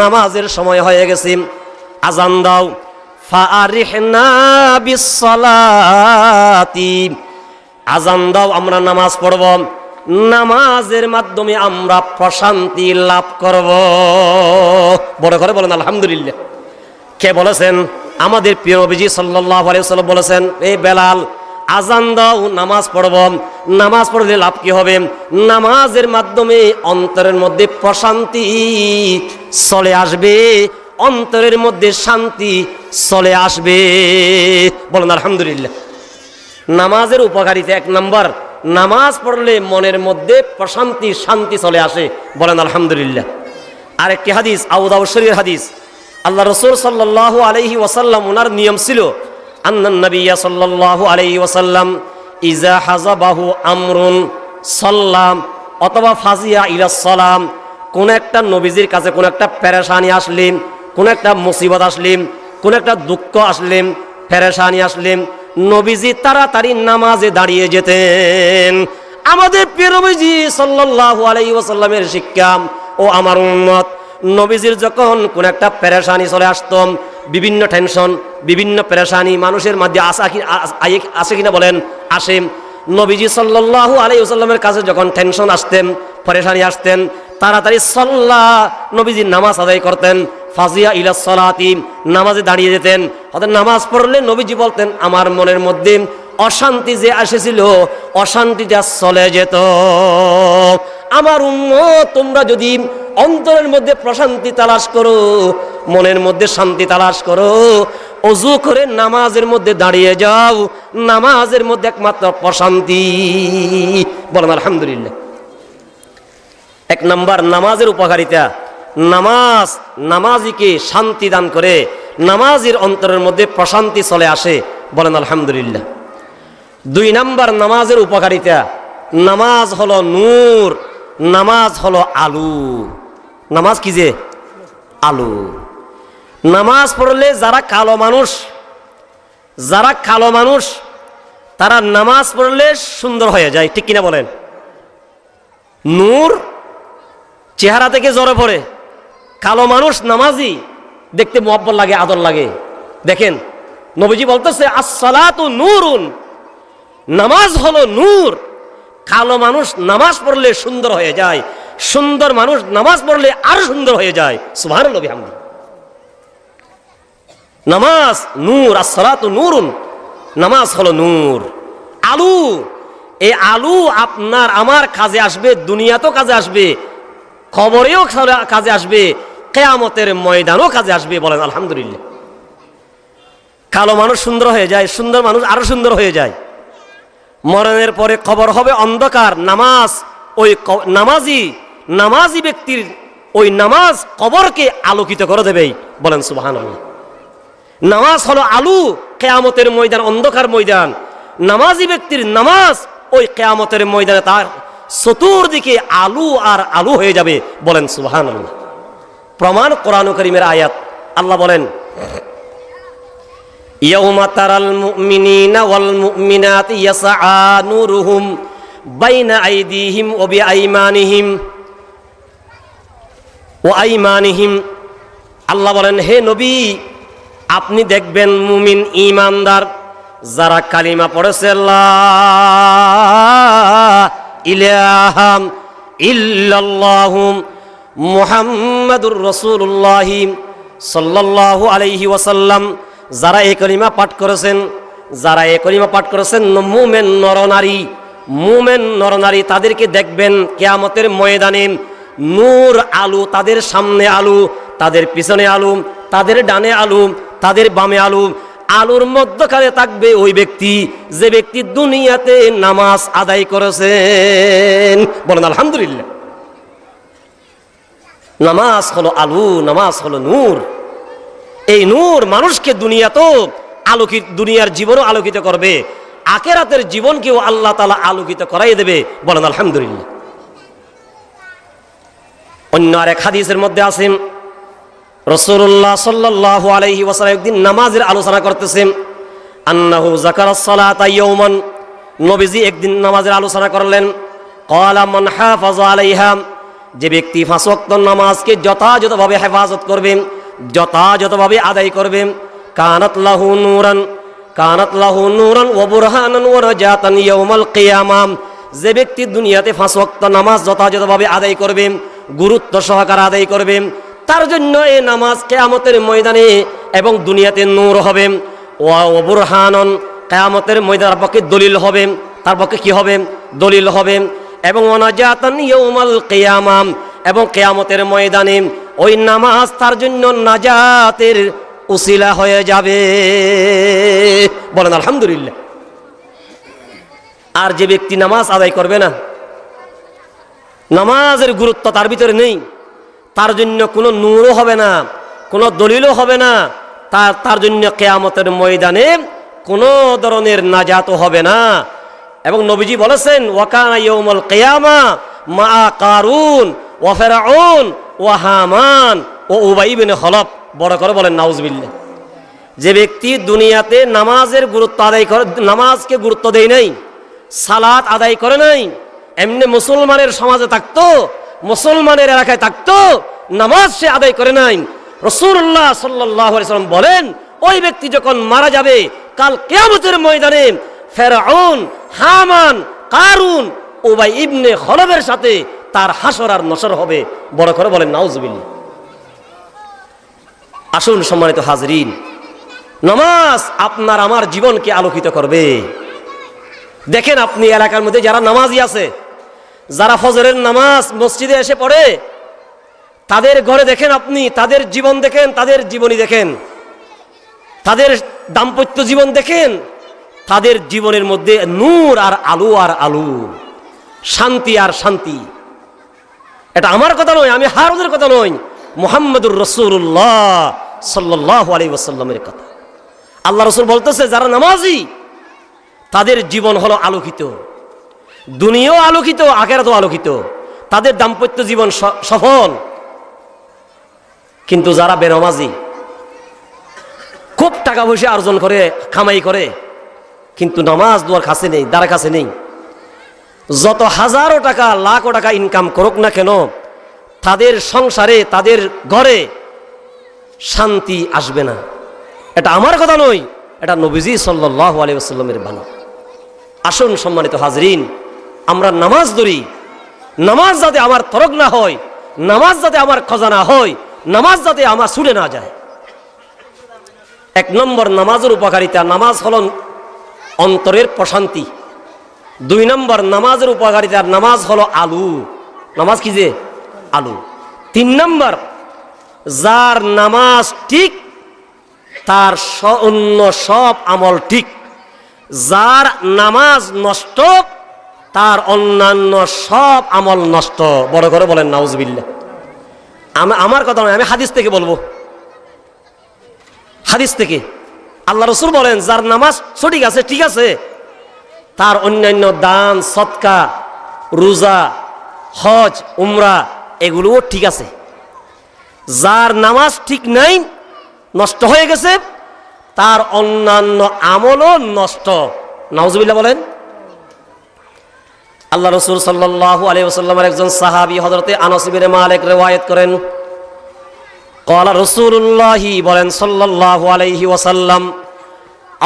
নামাজের সময় হয়ে গেছে, আজান দাও। ফারিহনা বিসসালাতি, আজান দাও, আমরা নামাজ পড়ব, নামাজের মাধ্যমে আমরা প্রশান্তি লাভ করব। বড় করে বলেন আলহামদুলিল্লাহ। কে বলেছেন? আমাদের প্রিয় নবীজি সাল্লাল্লাহু আলাইহি ওয়াসাল্লাম বলেছেন, এই বেলাল আজান দাও, নামাজ পড়ব, নামাজ পড়লে লাভ কি হবে? নামাজের মাধ্যমে অন্তরের মধ্যে প্রশান্তি চলে আসবে, অন্তরের মধ্যে শান্তি চলে আসবে। বলেন আলহামদুলিল্লাহ। নামাজের উপকারিতা এক নাম্বার, নামাজ পড়লে মনের মধ্যে প্রশান্তি শান্তি চলে আসে। বলেন আলহামদুলিল্লাহ। আরেকটি হাদিস, আবু দাউদ শরীফের হাদিস, আল্লাহ রাসূল সাল্লাল্লাহু আলাইহি ওয়াসাল্লাম, ওনার নিয়ম ছিল আন্নান নবিয়্য সাল্লাল্লাহু আলাইহি ওয়াসাল্লাম ইজা হাযাবাহু আমরুন সাল্লাম অথবা ফাজিয়া ইলা সালাম, কোন একটা নবীজির কাছে কোন একটা পেরেশানি আসলেন, কোন একটা মুসিবত আসলেন, কোন একটা দুঃখ আসলেন, পেরেশানি আসলেন, নবীজি তাড়াতাড়ি নামাজে দাঁড়িয়ে যেতেন। আমাদের প্রিয় নবীজি সাল্লাল্লাহু আলাইহি ওয়াসাল্লামের শিক্ষা, ও আমার উম্মত, নবীজির যখন কোন একটা পেরেশানি চলে আসতো, বিভিন্ন টেনশন, বিভিন্ন পেরেশানি মানুষের মধ্যে আসে কিনা বলেন? আসে। নবীজি সাল্লাল্লাহু আলাইহি ওয়াসাল্লামের কাছে যখন টেনশন আসতেন, পেরেশানি আসতেন, তাড়াতাড়ি নবীজি নামাজ আদায় করতেন। ফাজিয়া ইলা সালাতি, নামাজে দাঁড়িয়ে যেতেন। অর্থাৎ নামাজ পড়লে নবীজি বলতেন আমার মনের মধ্যে অশান্তি যে এসেছিল অশান্তিটা চলে যেত। আমার উম্মত, তোমরা যদি অন্তরের মধ্যে প্রশান্তি তালাশ করো, মনের মধ্যে শান্তি তালাশ করো, ওযু করে নামাজের মধ্যে দাঁড়িয়ে যাও, নামাজের মধ্যে একমাত্র প্রশান্তি। বলেন আলহামদুলিল্লাহ। এক নাম্বার নামাজের উপকারিতা, নামাজ নামাজিকে শান্তি দান করে, নামাজের অন্তরের মধ্যে প্রশান্তি চলে আসে। বলেন আলহামদুলিল্লাহ। দুই নাম্বার নামাজের উপকারিতা, নামাজ হলো নূর, নামাজ হলো আলো। নামাজ কি? যে আলো। নামাজ পড়লে যারা কালো মানুষ তারা নামাজ পড়লে সুন্দর হয়ে যায়, ঠিক কিনা বলেন? নূর চেহারা থেকে জ্বরে পড়ে, কালো মানুষ নামাজি দেখতে মুহাব্বত লাগে, আদর লাগে। দেখেন নবীজি বলতেছে আস-সালাতু নূরুন, নামাজ হলো নূর। কালো মানুষ নামাজ পড়লে সুন্দর হয়ে যায়, সুন্দর মানুষ নামাজ পড়লে আরো সুন্দর হয়ে যায়। সুবহানাল্লাহ বিহামদি। নামাজ নূর, আস-সালাতু নূরুন, নামাজ হলো নূর, আলু। এই আলু আপনার আমার কাজে আসবে, দুনিয়াতেও কাজে আসবে, কবরেও কাজে আসবে, কিয়ামতের ময়দানও কাজে আসবে। বলেন আলহামদুলিল্লাহ। কালো মানুষ সুন্দর হয়ে যায়, সুন্দর মানুষ আরো সুন্দর হয়ে যায়। মরণের পরে কবর হবে অন্ধকার, নামাজ ওই নামাজি ব্যক্তির ওই নামাজ কবরকে আলোকিত করে দেবে। বলেন সুবহানাল্লাহ। নামাজ হলো আলু, কিয়ামতের ময়দান অন্ধকার ময়দান। নামাজি ব্যক্তির নামাজ ওই কিয়ামতের ময়দানে তার চতুর্দিকে আলু আর আলু হয়ে যাবে। বলেন সুবহানাল্লাহ। প্রমাণ কোরআন কারীমের আয়াত, আল্লাহ বলেন ইয়াউমা তারাল মুমিনিনা ওয়াল মুমিনাতি ইয়াসআ নূরুহুম বাইনা আইদিহিম ওয়া বিআইমানিহিম। আল্লাহ বলেন হে নবী, আপনি দেখবেন মুমিন ঈমানদার যারা কালিমা পড়েছে লা ইলাহা ইল্লাল্লাহু মুহাম্মাদুর রাসূলুল্লাহ সাল্লাল্লাহু আলাইহি ওয়াসাল্লাম, যারা এই কলিমা পাঠ করেছেন, যারা এই কলিমা পাঠ করেছেন মুমিন নরনারী তাদেরকে দেখবেন কিয়ামতের ময়দানে নূর আলো, তাদের সামনে আলো, তাদের পিছনে আলো, তাদের ডানে আলো, তাদের বামে আলো। আলোর মধ্যখানে থাকবে ওই ব্যক্তি যে ব্যক্তি দুনিয়াতে নামাজ আদায় করেছেন। বলেন আলহামদুলিল্লাহ। নামাজ হলো আলো, নামাজ হলো নূর। এই নূর মানুষকে দুনিয়াতেও আলোকিত, দুনিয়ার জীবনও আলোকিত করবে, আখিরাতের জীবনকেও আল্লাহ তাআলা আলোকিত করাই দেবে। বলেন আলহামদুলিল্লাহ। অন্য আরেক হাদিসের মধ্যে আছে রাসূলুল্লাহ সাল্লাল্লাহু আলাইহি ওয়াসাল্লাম একদিন নামাজের আলোচনা করতেছেন। আন্নাহু যাকারাস সালাতা ইয়াওমান, নবীজি একদিন নামাজের আলোচনা করলেন। ক্বালা মান হাফাযা আলাইহা, যে ব্যক্তি 5 ওয়াক্ত নামাজকে যথাযথভাবে হেফাজত করবে, যথাযথভাবে আদায় করবে, কানাত লাহু নূরান ওয়া বুরহানান ওয়া নাজাতান ইয়াউমাল কিয়ামাহ, যে ব্যক্তি দুনিয়াতে 5 ওয়াক্ত নামাজ যথাযথভাবে আদায় করবে, গুরুত্ব সহকারে আদায় করবে, তার জন্য এই নামাজ কিয়ামতের ময়দানে এবং দুনিয়াতে নূর হবে। ওয়া বুরহানান, কিয়ামতের ময়দানের পক্ষে দলিল হবে, তার পক্ষে কি হবে? দলিল হবে। এবং ওয়া নাজাতান ইয়াউমাল কিয়ামাহ, এবং কিয়ামতের ময়দানে ওই নামাজ তার জন্য নাজাতের উসিলা হয়ে যাবে। বলেন আলহামদুলিল্লাহ। আর যে ব্যক্তি নামাজ আদায় করবে না, নামাজের গুরুত্ব তার ভিতরে নেই, তার জন্য কোনো নূরও হবে না, কোনো দলিলও হবে না, তার জন্য কিয়ামতের ময়দানে কোনো ধরনের নাজাতও হবে না। এবং নবীজি বলেছেন ওয়াকানা ইয়াউমুল কিয়ামা মা কারুন ওয়া ফিরআউন ওয়া হামান ও উবাই ইবনে খলফ। বড় করে বলেন নাউজুবিল্লাহ। যে ব্যক্তি দুনিয়াতে নামাজের গুরুত্ব আদায় করে, নামাজকে গুরুত্ব দেয় নাই, সালাত আদায় করে নাই, এমনি মুসলমানের সমাজে থাকতো, মুসলমানের এলাকায় থাকতো, নামাজ সে আদায় করে নাই, রাসূলুল্লাহ সাল্লাল্লাহু আলাইহি ওয়াসাল্লাম বলেন ওই ব্যক্তি যখন মারা যাবে কাল কিয়ামতের ময়দানে ফিরআউন, হামান, কারুন, উবাই ইবনে খলফের সাথে তার হাসর আর নসর হবে। বড় করে বলেন নাউজুবিল্লাহ। আসুন সম্মানিত হাজরিন, নামাজ আপনার আমার জীবনকে আলোকিত করবে। দেখেন আপনি এলাকার মধ্যে যারা নামাজি আছে, যারা ফজরের নামাজ মসজিদে এসে পড়ে, তাদের ঘরে দেখেন আপনি, তাদের জীবন দেখেন, তাদের জীবনী দেখেন, তাদের দাম্পত্য জীবন দেখেন, তাদের জীবনের মধ্যে নূর আর আলো, শান্তি আর শান্তি। এটা আমার কথা নয়, আমি হারুনের কথা নয়, মুহাম্মদুর রাসূলুল্লাহ সাল্লাল্লাহু আলাইহি ওয়াসাল্লামের কথা। আল্লাহ রাসূল বলতেছে যারা নামাজি তাদের জীবন হলো আলোকিত, দুনিয়াও আলোকিত, আখিরাতও আলোকিত, তাদের দাম্পত্য জীবন সফল। কিন্তু যারা বেনামাজি, খুব টাকা পয়সা অর্জন করে, কামাই করে, কিন্তু নামাজ দুয়ার কাছে নেই, দ্বারা কাছে নেই, যত হাজারো টাকা লাখো টাকা ইনকাম করুক না কেন, তাদের সংসারে, তাদের ঘরে শান্তি আসবে না। এটা আমার কথা নয়, এটা নবীজি সাল্লাল্লাহু আলাইহি ওয়াসাল্লামের বাণী। আসুন সম্মানিত হাজরিন, আমরা নামাজ ধরি, নামাজ যাতে আমার তরক না হয়, নামাজ যাতে আমার খজানা হয়, নামাজ যাতে আমার ছুটে না যায়। 1 নম্বর নামাজের উপকারিতা, নামাজ হল অন্তরের প্রশান্তি। 2 নম্বর নামাজের উপকারিতা, নামাজ হলো আলো। নামাজ কি যে আলো। 3 নম্বর, যার নামাজ ঠিক তার অন্য সব আমল ঠিক, যার নামাজ নষ্ট তার অন্যান্য সব আমল নষ্ট। বড় করে বলেন নাউজুবিল্লাহ। আমার কথা নয়, আমি হাদিস থেকে বলবো, হাদিস থেকে। আল্লাহ রাসূল বলেন যার নামাজ সঠিক আছে, ঠিক আছে, তার অন্যান্য দান, সদকা, রোজা, হজ, উমরা এগুলোও ঠিক আছে। যার নামাজ ঠিক নাই, নষ্ট হয়ে গেছে, তার অন্যান্য আমলও নষ্ট। নাউজুবিল্লাহ বলেন। আল্লাহ রাসূল সাল্লাল্লাহু আলাইহি ওয়াসাল্লামের একজন সাহাবী হযরতে আনাস ইবনে মালিক riwayat করেন, ক্বালা রাসূলুল্লাহি, বলেন সাল্লাল্লাহু আলাইহি ওয়াসাল্লাম,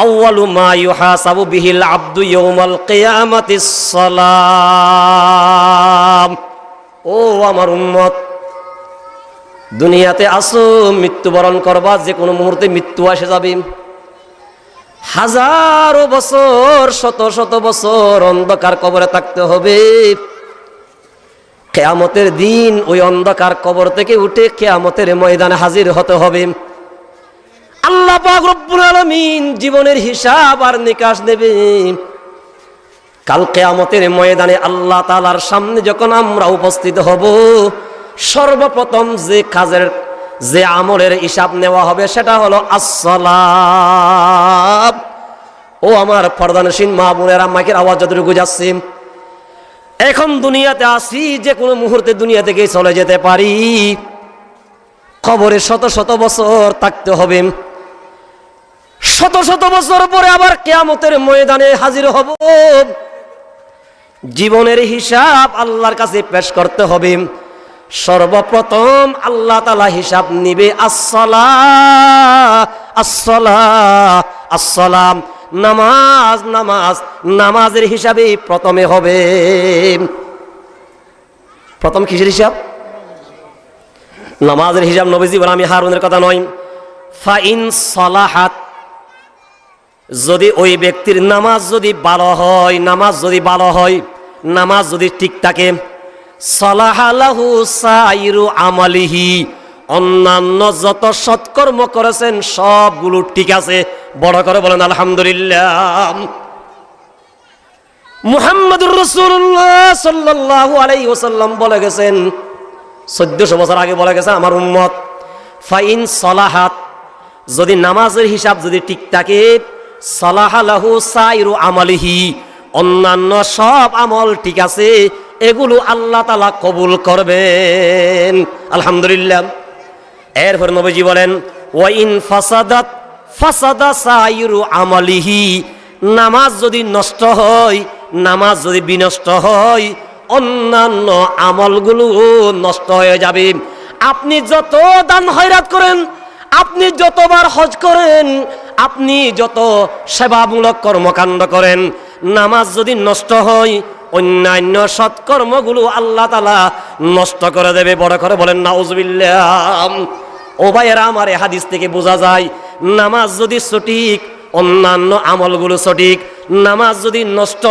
আউয়ালু মা ইউহাসাবু বিহিল আবদু ইয়াউমাল কিয়ামাতিস সালাম। ও আমার উম্মত, দুনিয়াতে আসো, মৃত্যুবরণ করবা, যে কোনো মুহূর্তে মৃত্যু এসে যাবে। হাজারো বছর, শত শত বছর অন্ধকার কবরে থাকতে হবে। কিয়ামতের দিন ওই অন্ধকার কবর থেকে উঠে কিয়ামতের ময়দানে হাজির হতে হবে। আল্লাহ পাক রব্বুল আলামিন জীবনের হিসাব আর নিকাশ নেবে। কাল কিয়ামতের ময়দানে আল্লাহ তাআলার সামনে যখন আমরা উপস্থিত হব, সর্বপ্রথম যে কাজের, যে আমলের হিসাব নেওয়া হবে সেটা হলো আসসালাত। ও আমার পর্দানশীল মা বোনেরা, মাইকের আওয়াজ যতটুকু যাচ্ছে, এখন দুনিয়াতে আসি, যে কোনো মুহূর্তে দুনিয়া থেকে চলে যেতে পারি। কবরে শত শত বছর থাকতে হবে, শত শত বছর পরে আবার কিয়ামতের ময়দানে হাজির হব। জীবনের হিসাব আল্লাহর কাছে পেশ করতে হবে। সর্বপ্রথম আল্লাহ তাআলা হিসাব নিবে আসসালাম, নামাজ, নামাজ, নামাজের হিসাবে প্রথমে হবে। প্রথম কিসের হিসাব? নামাজের হিসাব। নবীজি বলেন, আমি হারুনের কথা নয়। ফাইন সালাহাত, যদি ওই ব্যক্তির নামাজ যদি ভালো হয়, নামাজ যদি ভালো হয়, নামাজ যদি ঠিক থাকে, সালাহালাহু সাইরু আমালিহি, অন্যান্য যত সৎকর্ম করেছেন সবগুলো ঠিক আছে। বড় করে বলেন আলহামদুলিল্লাহ। মুহাম্মদুর রাসূলুল্লাহ সাল্লাল্লাহু আলাইহি ওয়াসাল্লাম বলে গেছেন, 1400 বছর আগে বলে গেছে, আমার উম্মত ফাইন সালাহাত, যদি নামাজের হিসাব যদি ঠিক থাকে, সালাহালাহু সাইরু আমালিহি, অন্যান্য সব আমল ঠিক আছে, এগুলো আল্লাহ তাআলা কবুল করবেন। আলহামদুলিল্লাহ। এরপর নবীজি বলেন, ওয়াইন ফাসাদাত ফাসাদা সাইরু আমালিহি, নামাজ যদি নষ্ট হয়, নামাজ যদি বিনষ্ট হয়, অন্যান্য আমলগুলো নষ্ট হয়ে যাবে। আপনি যত দান খয়রাত করেন, আপনি যতবার হজ করেন, আপনি যত সেবামূলক কর্মকাণ্ড করেন, নামাজ যদি নষ্ট হয়, অন্যান্য সৎকর্মগুলো আল্লাহ তাআলা নষ্ট করে দেবে। বড় করে বলেন নাউজুবিল্লাহ। ও ভাইয়েরা আমার, এই হাদিস থেকে বোঝা যায়, নামাজ যদি সঠিক, অন্যান্য আমলগুলো সঠিক। নামাজ যদি নষ্ট,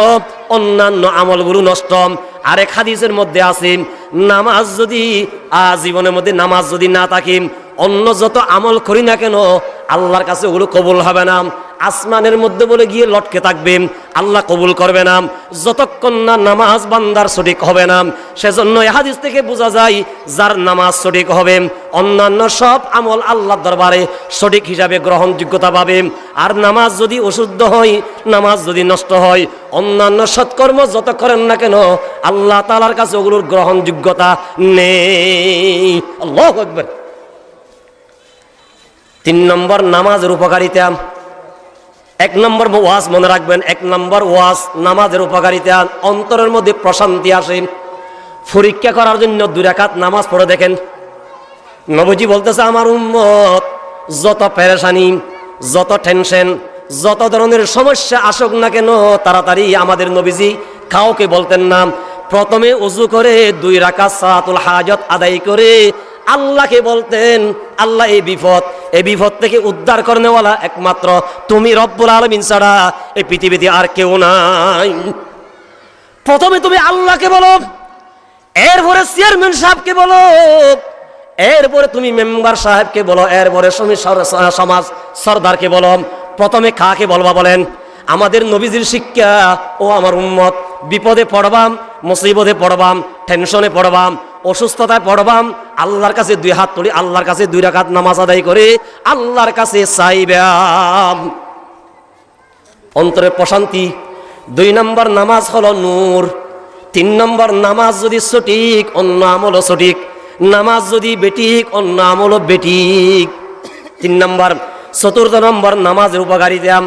অন্যান্য আমলগুলো নষ্ট। আরেক হাদিসের মধ্যে আছে, নামাজ যদি জীবনের মধ্যে নামাজ যদি না থাকে, অন্য যত আমল করি না কেন আল্লাহর কাছে ওগুলো কবুল হবে না। আসমানের মধ্যে বলে গিয়ে লটকে থাকবে, আল্লাহ কবুল করবে না যতক্ষণ না নামাজ বান্দার সঠিক হবে না। সেজন্য এই হাদিস থেকে বোঝা যায়, যার নামাজ সঠিক হবে, অন্যান্য সব আমল আল্লাহর দরবারে সঠিক হিসাবে গ্রহণযোগ্যতা পাবে। আর নামাজ যদি অশুদ্ধ হয়, নামাজ যদি নষ্ট হয়, অন্যান্য সৎকর্ম যত করেন না কেন আল্লাহ তাআলার কাছে ওগুলোর গ্রহণযোগ্যতা নেই। আল্লাহু আকবার। 3 নম্বর নামাজের উপকারিতা। 1 নম্বর ওয়াজ মনে রাখবেন, 1 নম্বর ওয়াজ নামাজের উপকারিতা। অন্তরের মধ্যে প্রশান্তি আসে। পরীক্ষা করার জন্য 2 রাকাত নামাজ পড়ে দেখেন। নবীজি বলতেছে, আমার উম্মত যত পেরেশানি, যত টেনশন, যত ধরনের সমস্যা আসুক না কেন, তাড়াতাড়ি আমাদের নবীজি কাউকে বলতেন না, প্রথমে ওযু করে 2 রাকাত সালাতুল হাজত আদায় করে আল্লাহকে বলতেন, আল্লাহ এই বিপদ থেকে উদ্ধার করনেওয়ালা একমাত্র তুমি রব্বুল আলামিন ছাড়া এই পৃথিবীতে আর কেউ নাই। প্রথমে তুমি আল্লাহকে বলো, এরপরে চেয়ারম্যান সাহেবকে বলো, এরপরে তুমি মেম্বার সাহেবকে বলো, এরপরে সমাজ সরদারকে বলো। প্রথমে কাকে বলবা বলেন? আমাদের নবীজির শিক্ষা, ও আমার উম্মত, বিপদে পড়বাম, মুসিবতে পড়বাম, টেনশনে পড়বাম, অসুস্থতায় পড়বাম, আল্লাহর কাছে 2 হাত তুলি, আল্লাহর কাছে 2 রাকাত নামাজ আদায় করে আল্লাহর কাছে চাইবাম। অন্তরে প্রশান্তি। 2 নম্বর নামাজ হলো নূর। 3 নম্বর নামাজ যদি সঠিক, অন্য আমলও সঠিক। নামাজ যদি বেঠিক, অন্য আমলও বেঠিক। 3 নম্বর। 4 নম্বর নামাজের উপকারিতা।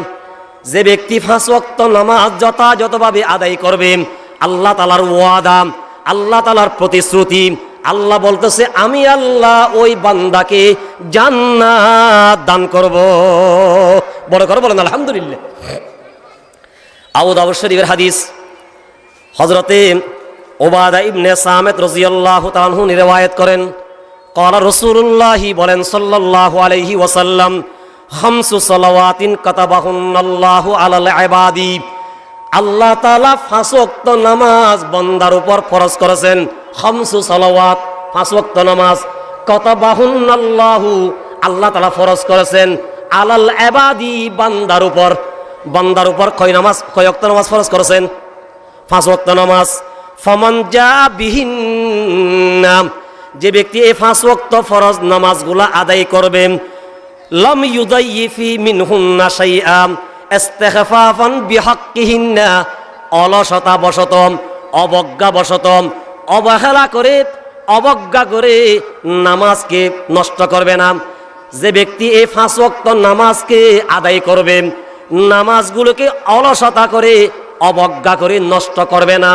যে ব্যক্তি 5 ওয়াক্ত নামাজ যথাযথভাবে আদায় করবে, আল্লাহ তাআলার ওয়াদা, আল্লাহ তাআলার প্রতিশ্রুতি, আল্লাহ বলতেছে, আমি আল্লাহ ওই বান্দাকে জান্নাত দান করব। বড় করে বলেন আলহামদুলিল্লাহ। আবু দাউদ শরীফের হাদিস, হযরতে উবাদা ইবনে সামিত রাদিয়াল্লাহু তাআলা আনহু রিওয়ায়াত করেন, ক্বালা রাসূলুল্লাহ, বলেন সাল্লাল্লাহু আলাইহি ওয়াসাল্লাম, খামসু সালাওয়াতিন কাতাবাহুন্নাল্লাহু আলাল ইবাদি, আল্লাহ তাআলা 5 ওয়াক্ত নামাজ বান্দার উপর ফরজ করেছেন। খামসু সালাওয়াত, 5 ওয়াক্ত নামাজ, কাতাবাহুন্নাল্লাহু, আল্লাহ তাআলা ফরজ করেছেন, আলাল ইবাদি, বান্দার উপর। বান্দার উপর কয় ওয়াক্ত নামাজ ফরজ করেছেন? 5 ওয়াক্ত নামাজ। ফামান জা বিহিন্না, যে ব্যক্তি এই 5 ওয়াক্ত ফরজ নামাজগুলা আদায় করবে, লাম ইউদাইফি মিনহুন্না শাইআ ইস্তিগফাফান বিহাক্কিহিন্না, অলসতা বশত, অবজ্ঞা বশত, অবহেলা করে, অবজ্ঞা করে নামাজকে নষ্ট করবে না। যে ব্যক্তি এই 5 ওয়াক্ত নামাজকে আদায় করবে, নামাজগুলোকে অলসতা করে, অবজ্ঞা করে নষ্ট করবে না,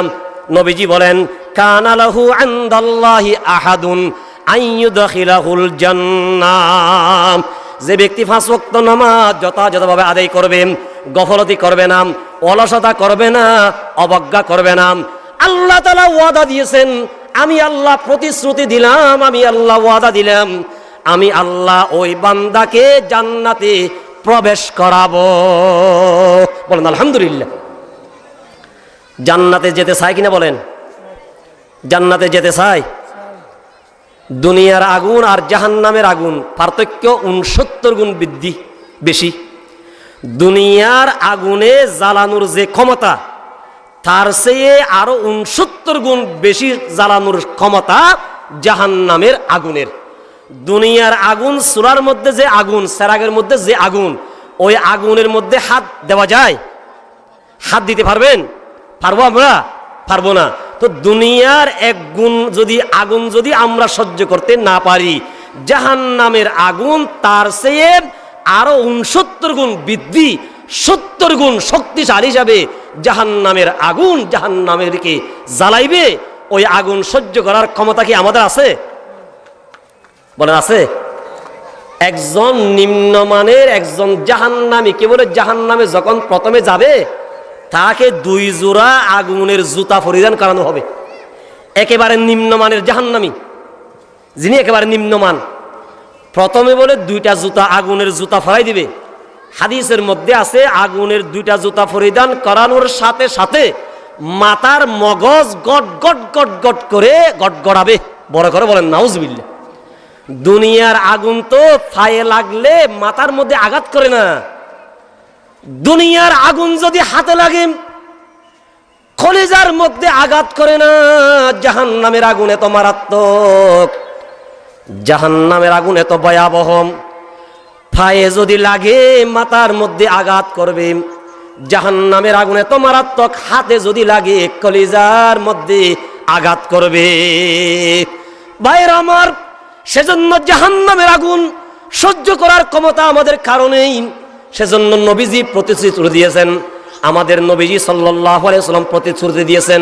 নবীজি বলেন কানা লাহু ইনদাল্লাহি আহাদুন আইয়ুদখিলাহুল জান্নাহ। যে ব্যক্তি 5 ওয়াক্ত নামাজ যথাযথভাবে আদায় করবে, গফলতি করবে না, অলসতা করবে না, অবজ্ঞা করবে না, আল্লাহ তাআলা ওয়াদা দিয়েছেন, আমি আল্লাহ প্রতিশ্রুতি দিলাম, আমি আল্লাহ ওয়াদা দিলাম, আমি আল্লাহ ওই বান্দাকে জান্নাতে প্রবেশ করাবো। বলেন আলহামদুলিল্লাহ। জান্নাতে যেতে চায় কিনা বলেন? জান্নাতে যেতে চায়? দুনিয়ার আগুন আর জাহান্নামের আগুন পার্থক্য 69 গুণ বৃদ্ধি বেশি। দুনিয়ার আগুনে জ্বালানোর যে ক্ষমতা, তার চেয়ে আরো 69 গুণ বেশি জ্বালানোর ক্ষমতা জাহান্নামের আগুনের। দুনিয়ার আগুন, চুলার মধ্যে যে আগুন, সেরাগের মধ্যে যে আগুন, ওই আগুনের মধ্যে হাত দেওয়া যায়? হাত দিতে পারবেন? পারবো আমরা? পারবো না। তো দুনিয়ার এক গুণ যদি আগুন যদি আমরা সহ্য করতে না পারি, জাহান্নামের আগুন তার চেয়ে আরো 69 গুণ বৃদ্ধি, 70 গুণ শক্তিশালী হিসাবে জাহান্নামের আগুন জাহান্নামেরকে জ্বালাইবে। ওই আগুন সহ্য করার ক্ষমতা কি আমাদের আছে? বলেন আছে? একজন নিম্নমানের একজন জাহান্নামী, কেবল জাহান্নামে যখন প্রথমে যাবে, তাকে 2 জোড়া আগুনের জুতা পরিধান করানো হবে। একেবারে নিম্নমানের জাহান্নামী, যিনি একেবারে নিম্নমান, প্রথমে বলে 2টা জুতা, আগুনের জুতা ফরাই দিবে। হাদিসের মধ্যে আছে আগুনের 2টা জুতা পরিধান করানোর সাথে সাথে মাথার মগজ গট গট গট গট করে গড়াবে। বড় করে বলেন নাউজুবিল্লাহ। দুনিয়ার আগুন তো ফায়ে লাগলে মাথার মধ্যে আঘাত করে না, দুনিয়ার আগুন যদি হাতে লাগে কলিজার মধ্যে আঘাত করে না। জাহান্নামের আগুন এত মারাত্মক, জাহান্নামের আগুন এত ভয়াবহ, ফায়ে যদি লাগে মাথার মধ্যে আঘাত করবে। জাহান্নামের আগুন এত মারাত্মক, হাতে যদি লাগে কলিজার মধ্যে আঘাত করবে। ভাইরা আমার, সেজন্য জাহান্নামের আগুন সহ্য করার ক্ষমতা আমাদের কারণেই। সেজন্য নবীজি প্রতিশ্রুতি দিয়েছেন, আমাদের নবীজি সাল্লাল্লাহু আলাইহি ওয়াসাল্লাম প্রতিশ্রুতি দিয়েছেন,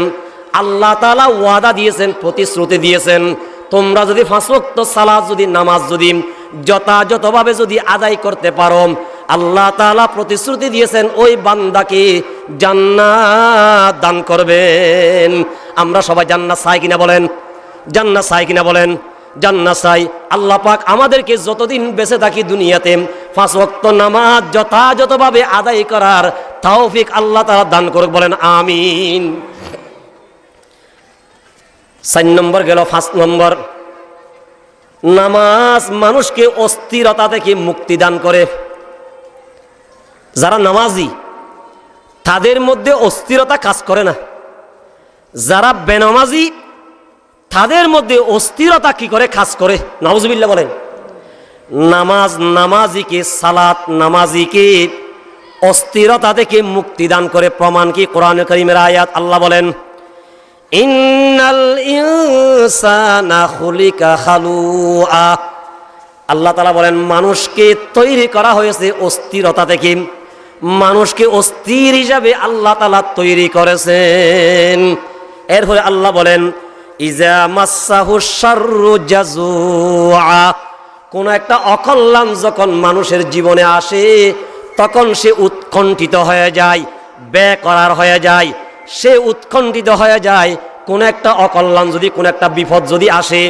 আল্লাহ তাআলা ওয়াদা দিয়েছেন, প্রতিশ্রুতি দিয়েছেন, তোমরা যদি 5 ওয়াক্ত সালাত, যদি নামাজ যদি যথাযথভাবে যদি আদায় করতে পারো, আল্লাহ তাআলা প্রতিশ্রুতি দিয়েছেন ওই বান্দাকে জান্নাত দান করবেন। আমরা সবাই জান্নাত চাই কিনা বলেন? জান্নাত চাই কিনা বলেন? জান্নাত চাই। আল্লাহ পাক আমাদেরকে যতদিন বেঁচে থাকি দুনিয়াতে 5 ওয়াক্ত নামাজ যথাযথভাবে আদায় করার তৌফিক আল্লাহ তাআলা দান করুক, বলেন আমিন। 4 নম্বর গেল। 5 নম্বর, নামাজ মানুষকে অস্থিরতা থেকে মুক্তি দান করে। যারা নামাজি তাদের মধ্যে অস্থিরতা কাজ করে না। যারা বেনামাজি তাদের মধ্যে অস্থিরতা কি করে কাজ করে? নাউজুবিল্লাহ বলেন। নামাজ নামাজিকে, সালাত নামাজিকে অস্থিরতা থেকে মুক্তি দান করে। প্রমাণ কি? কোরআন কারীমের আয়াত। আল্লাহ বলেন, ইন্নাল ইনসানা খুলিকা হালুআ। আল্লাহ তাআলা বলেন মানুষকে তৈরি করা হয়েছে অস্থিরতা থেকে। মানুষকে অস্থির হিসাবে আল্লাহ তাআলা তৈরি করেছেন। এরপরে আল্লাহ বলেন, ইজা মাসাহুশ শাররু জাজুআ। কোন একটা অকল্যাণ যখন মানুষের জীবনে আসে, তখন সে উৎকণ্ঠিত হয়ে যায়, বেকরার হয়ে যায়, সে উৎকণ্ঠিত হয়ে যায়। কোন একটা অকল্যাণ যদি, কোন একটা বিপদ যদি আসে,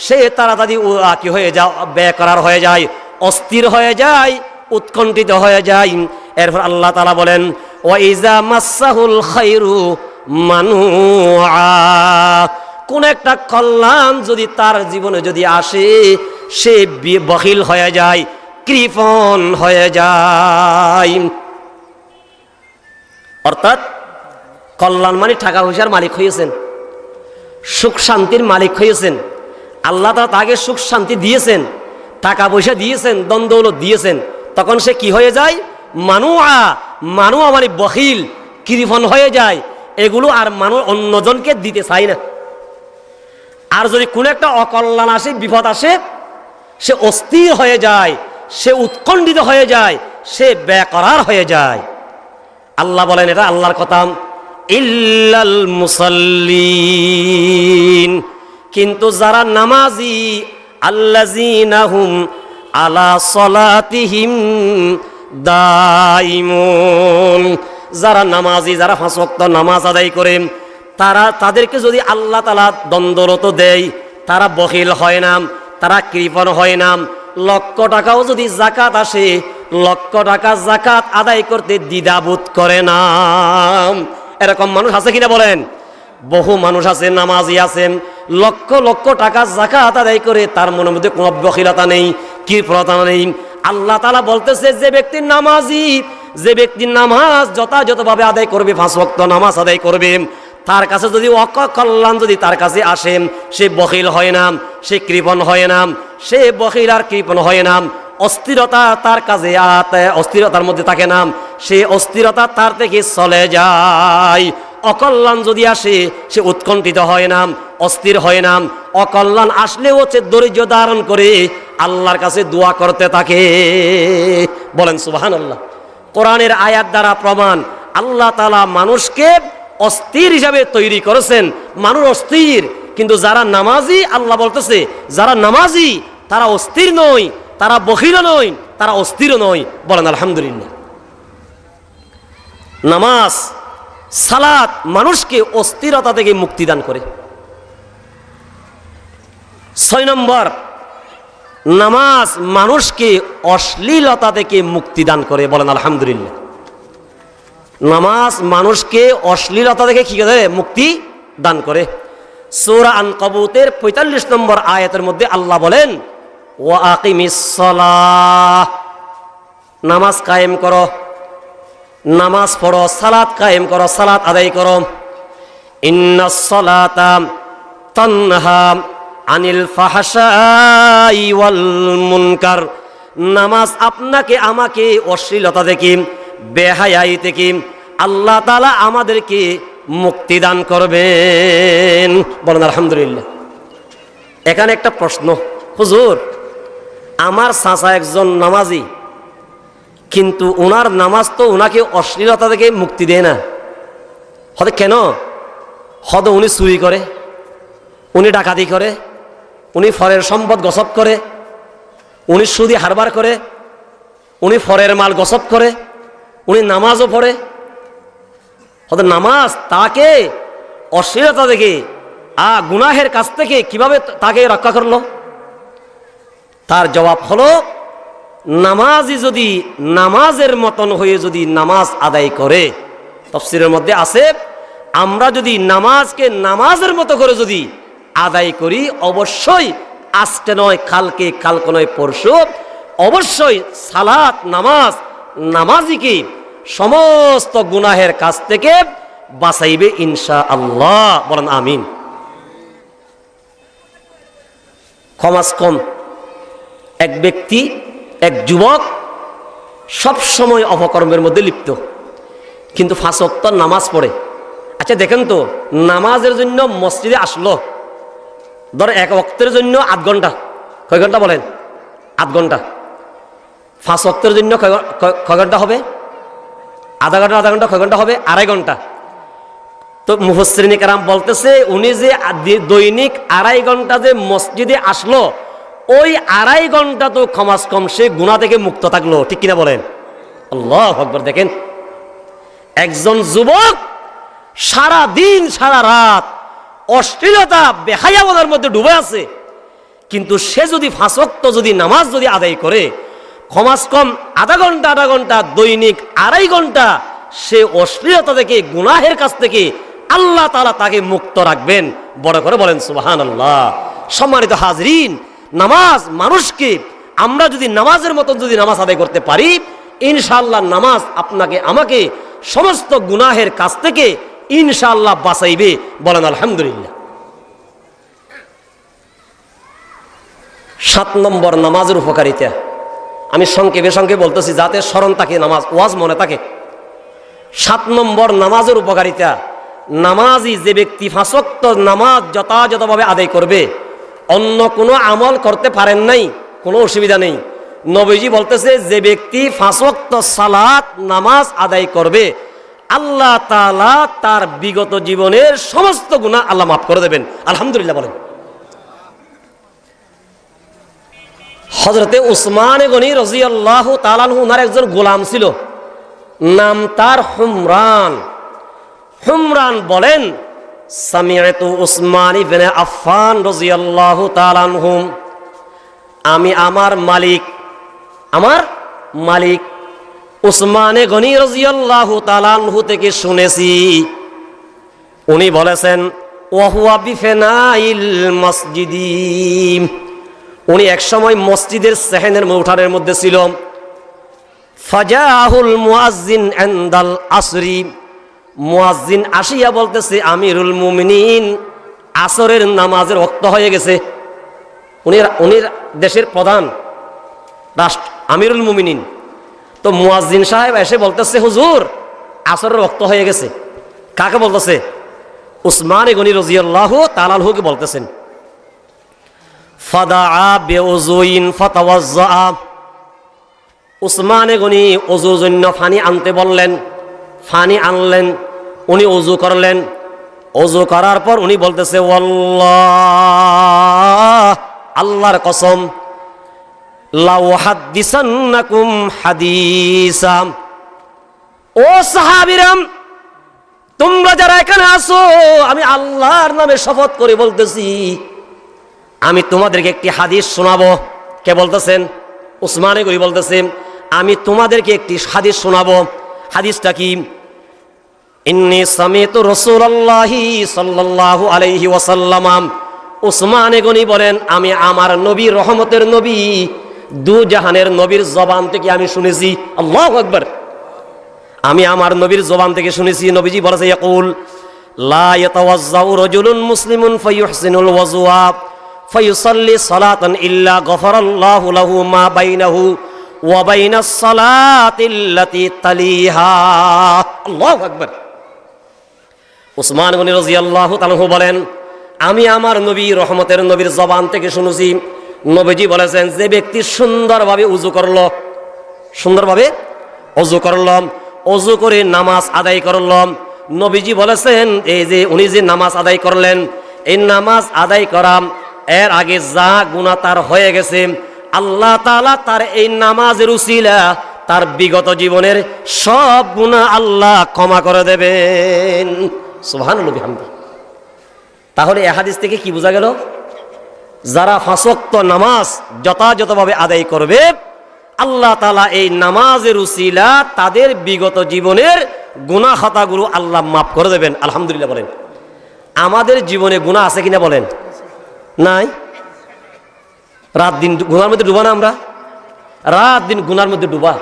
সে তাড়াতাড়ি কি হয়ে যায়? বেকরার হয়ে যায়, অস্থির হয়ে যায়, উৎকণ্ঠিত হয়ে যায়। এরপর আল্লাহ তাআলা বলেন ওয়াইজা মাসাহুল খায়রু মানুআ, কোন একটা কল্যাণ যদি তার জীবনে যদি আসে সে বখিল হয়ে যায়, কৃপণ হয়ে যায়। অর্থাৎ কল্যাণ মানে টাকা পয়সার মালিক হয়েছেন, সুখ শান্তির মালিক হয়েছেন, আল্লাহ তাআলা তাকে সুখ শান্তি দিয়েছেন, টাকা পয়সা দিয়েছেন, ধন দৌলত দিয়েছেন, তখন সে কি হয়ে যায়? মানুআ, মানুআ মানে বখিল, কৃপণ হয়ে যায়। এগুলো আর মানুষ অন্যজনকে দিতে চায় না। আর যদি কোনো একটা অকল্যাণ আসে, বিপদ আসে, সে অস্থির হয়ে যায়, সে উৎকণ্ঠিত হয়ে যায়, সে বেকরার হয়ে যায়। আল্লাহ বলেন এটা আল্লাহর কথা, ইল্লাল মুসাল্লিন, কিন্তু যারা নামাজি, আল্লাযীনা হুম আলা সলাতিহিম দাইমুন, যারা নামাজি, যারা 5 ওয়াক্ত নামাজ আদায় করে, তাদেরকে যদি আল্লাহ তাআলা দ্বন্দ্বরত দেয়, তারা বখিল হয় না, তারা কৃপণ হয় না। লক্ষ টাকাও যদি যাকাত আসে, লক্ষ টাকা যাকাত আদায় করতে দ্বিধাবোধ করে না। এরকম মানুষ আছে কিনা বলেন? বহু মানুষ আছে, নামাজি আছেন, লক্ষ লক্ষ টাকা যাকাত আদায় করে, তার মনের মধ্যে কোনো বখিলতা নেই, কৃপণতা নেই। আল্লাহ তাআলা বলতেছে যে ব্যক্তি নামাজি, যে ব্যক্তি নামাজ যথাযথভাবে আদায় করবে, 5 ওয়াক্ত নামাজ আদায় করবে, তার কাছে যদি অকল্যাণ যদি তার কাছে আসে, সে বখিল হয় না, সে কৃপণ হয় না, সে বখিল আর কৃপণ হয় না। অস্থিরতা তার কাছে অস্থিরতার মধ্যে থাকে না, সে অস্থিরতা তার থেকে চলে যায়। অকল্যাণ যদি আসে, সে উৎকণ্ঠিত হয় না, অস্থির হয় না। অকল্যাণ আসলেও সে ধৈর্য ধারণ করে আল্লাহর কাছে দোয়া করতে থাকে। বলেন সুবহানাল্লাহ। কোরআনের আয়াত দ্বারা প্রমাণ, আল্লাহ তাআলা মানুষকে অস্থির হিসাবে তৈরি করেছেন। মানুষ অস্থির, কিন্তু যারা নামাজি, আল্লাহ বলতেছে যারা নামাজি তারা অস্থির নয়, তারা বখিল নয়, তারা অস্থির নয়। বলেন আলহামদুলিল্লাহ। নামাজ, সালাত মানুষকে অস্থিরতা থেকে মুক্তি দান করে। 6 নম্বর, নামাজ মানুষকে অশ্লীলতা থেকে মুক্তি দান করে। বলেন আলহামদুলিল্লাহ। নামাজ মানুষকে অশ্লীলতা থেকে কি করে? মুক্তি দান করে। সূরা আনকাবুতের 45 নম্বর আয়াতের মধ্যে আল্লাহ বলেন ওয়া আকিমিস সালাহ, নামাজ কায়েম করো, নামাজ পড়ো, সালাত কায়েম করো, সালাত আদায় করো। ইন্নাস সালাতা তানহা আনিল ফাহশাই ওয়াল মুনকার, নামাজ আপনাকে আমাকে অশ্লীলতা থেকে, বেহায়াই থেকে আল্লাহ তাআলা আমাদেরকে মুক্তি দান করবেন। বলেন আলহামদুলিল্লাহ। এখানে একটা প্রশ্ন, হুজুর আমার চাচা একজন নামাজি, কিন্তু ওনার নামাজ তো ওনাকে অশ্লীলতা থেকে মুক্তি দেয় না। হয়তো কেন? হয়তো উনি চুরি করে, উনি ডাকাতি করে, উনি ফরের সম্পদ গসব করে, উনি সুদি হারবার করে, উনি ফরের মাল গসব করে, উনি নামাজও পড়ে। হয়তো নামাজ তাকে অশ্লীলতা থেকে, গুনাহের কাছ থেকে কিভাবে তাকে রক্ষা করলো? তার জবাব হলো, নামাজি যদি নামাজের মতন হয়ে যদি নামাজ আদায় করে, তাফসীরের মধ্যে আছে আমরা যদি নামাজকে নামাজের মতো করে যদি আদায় করি, অবশ্যই আজকে নয় কালকে, কালকে নয় পরশু, অবশ্যই সালাত নামাজ নামাজিকে সমস্ত গুনাহের কাছ থেকে বাঁচাইবে ইনশাআল্লাহ। বলেন আমিন। কমাস কম এক ব্যক্তি, এক যুবক সব সময় অপকর্মের মধ্যে লিপ্ত, কিন্তু 5 ওয়াক্ত নামাজ পড়ে। আচ্ছা দেখেন তো, নামাজের জন্য মসজিদে আসলো, ধর 1 ওয়াক্তের জন্য 8 ঘন্টা, কয় ঘন্টা বলেন? 8 ঘন্টা। 5 ওয়াক্তের জন্য কয় ঘন্টা হবে? আধা ঘন্টা, কয় ঘন্টা হবে? 2.5 ঘন্টা। তো মুফাসসিরিনে কেরাম বলতেছে উনি যে দৈনিক 2.5 ঘন্টা যে মসজিদে আসলো, ওই 2.5 ঘন্টা তো কমাস কম সে গুনাহ থেকে মুক্ত থাকলো। ঠিক কিনা বলেন? আল্লাহু আকবার। দেখেন একজন যুবক সারা দিন সারা রাত অশ্লীলতা বেহায়ার মধ্যে ডুবে আছে, কিন্তু সে যদি 5 ওয়াক্ত যদি নামাজ যদি আদায় করে, কমাস কম আধা ঘন্টা দৈনিক 2.5 ঘন্টা সে অশ্লীলতা থেকে গুনাহের কাছ থেকে আল্লাহ তাআলা তাকে মুক্ত রাখবেন। বড় করে বলেন সুবহানাল্লাহ। সম্মানিত হাজরিন, নামাজ মানুষকে, আমরা যদি নামাজের মতন যদি নামাজ আদায় করতে পারি, ইনশাআল্লাহ নামাজ আপনাকে আমাকে সমস্ত গুনাহের কাছ থেকে ইনশাআল্লাহ বাঁচাইবে। বলেন আলহামদুলিল্লাহ। 7 নম্বর নামাজের উপকারিতা। আমি সংক্ষেপে বলতেছি যাতে স্মরণ থাকে, নামাজ ওয়াজ মনে থাকে। 7 নম্বর নামাজের উপকারিতা, নামাজি যে ব্যক্তি 5 ওয়াক্ত নামাজ যথাযথভাবে আদায় করবে, অন্য কোনো আমল করতে পারেন নাই, কোনো অসুবিধা নেই। নবীজি বলতেছে যে ব্যক্তি 5 ওয়াক্ত সালাত নামাজ আদায় করবে, আল্লাহ তাআলা তার বিগত জীবনের সমস্ত গুনাহ আল্লাহ মাফ করে দেবেন। আলহামদুলিল্লাহ বলেন। হযরতে উসমান গনি রাদিয়াল্লাহু তাআলা আনহু, ওনার একজন গোলাম ছিল, নাম তার হুমরান। হুমরান বলেন, সামিআতু উসমান ইবনে আফফান রাদিয়াল্লাহু তাআলা আনহু, আমি আমার মালিক উসমানে গনি রাদিয়াল্লাহু তাআলা আনহু থেকে শুনেছি, উনি বলেছেন ওয়া হুয়া বিফিনাইল মসজিদি, উনি একসময় মসজিদের সেহেনের উঠানের মধ্যে ছিল। ফাজাহুল মুয়াজ্জিন ইনদাল আসরি, মুয়াজ্জিন আসিয়া বলতেছে আমিরুল মুমিনিন, আসরের নামাজের ওয়াক্ত হয়ে গেছে। উনি দেশের প্রধান রাষ্ট্র আমিরুল মুমিনিন। তো মুয়াজ্জিন সাহেব এসে বলতেছে হুজুর আসরের ওয়াক্ত হয়ে গেছে। কাকে বলতেছে? উসমান গনি রাদিয়াল্লাহু তাআলা আনহুকে বলতেছেন। ফাদাআ বিউযুইন ফাতাওয়াজ্জা, উসমান গনি ওযুর জন্য পানি আনতে বললেন, পানি আনলেন, উনি ওযু করলেন। ওযু করার পর উনি বলতেছে ওয়াল্লাহ, আল্লাহর কসম, লাউ হাদিসান্নাকুম হাদিসা, ও সাহাবীরাম তোমরা যারা এখানে আছো, আমি আল্লাহর নামে শপথ করে বলতেছি, আমি তোমাদেরকে একটি হাদিস শোনাবো। কে বলতেছেন? উসমানে গনি বলতেছেন আমি তোমাদেরকে একটি হাদিস শোনাবো। হাদিসটা কি? ইন্নী সামিতু রাসূলুল্লাহি সাল্লাল্লাহু আলাইহি ওয়াসাল্লাম, উসমানে গনি বলেন আমি আমার নবী, রহমতের নবী, দু জাহানের নবীর জবান থেকে আমি শুনেছি। আল্লাহু আকবার। আমি আমার নবীর জবান থেকে শুনেছি, নবীজি বলেছে ইয়াকুল লা ইয়াতাওয়াজ্জাউ রাজুলুন মুসলিমুন ফায়ুহসিনুল ওয়াজুআ ফায়ুসাল্লি সালাতান ইল্লা গফারাল্লাহু লাহু মা বাইনাহু ওয়া বাইনাস সালাতিল্লাতী তালিহা। আল্লাহু আকবার। উসমান গনি রাদিয়াল্লাহু তাআলা বলেন আমি আমার নবী, রহমতের নবীর জবান থেকে শুনেছি, নবীজি বলেছেন যে ব্যক্তি সুন্দরভাবে উযু করলো, সুন্দরভাবে ওযু করলাম, ওযু করে নামাজ আদায় করলাম, নবীজি বলেছেন এই যে উনি যে নামাজ আদায় করলেন, এই নামাজ আদায় করা এর আগে যা গুনাহ তার হয়ে গেছে, আল্লাহ তাআলা তার এই নামাজের উসিলা তার বিগত জীবনের সব গুনাহ আল্লাহ ক্ষমা করে দেবেন। সুবহানাল্লাহ বিহামদিহি। তাহলে এই হাদিস থেকে কি বোঝা গেল? যারা 5 ওয়াক্ত নামাজ যথাযথভাবে আদায় করবে, আল্লাহ তাআলা এই নামাজের উসিলা তাদের বিগত জীবনের গুনাহ খাতাগুলো আল্লাহ মাফ করে দেবেন। আলহামদুলিল্লাহ বলেন। আমাদের জীবনে গুনাহ আছে কিনা বলেন? নাই। রাত দিন গুনার মধ্যে ডুবা না, আমরা রাত দিন গুনার মধ্যে ডুবা।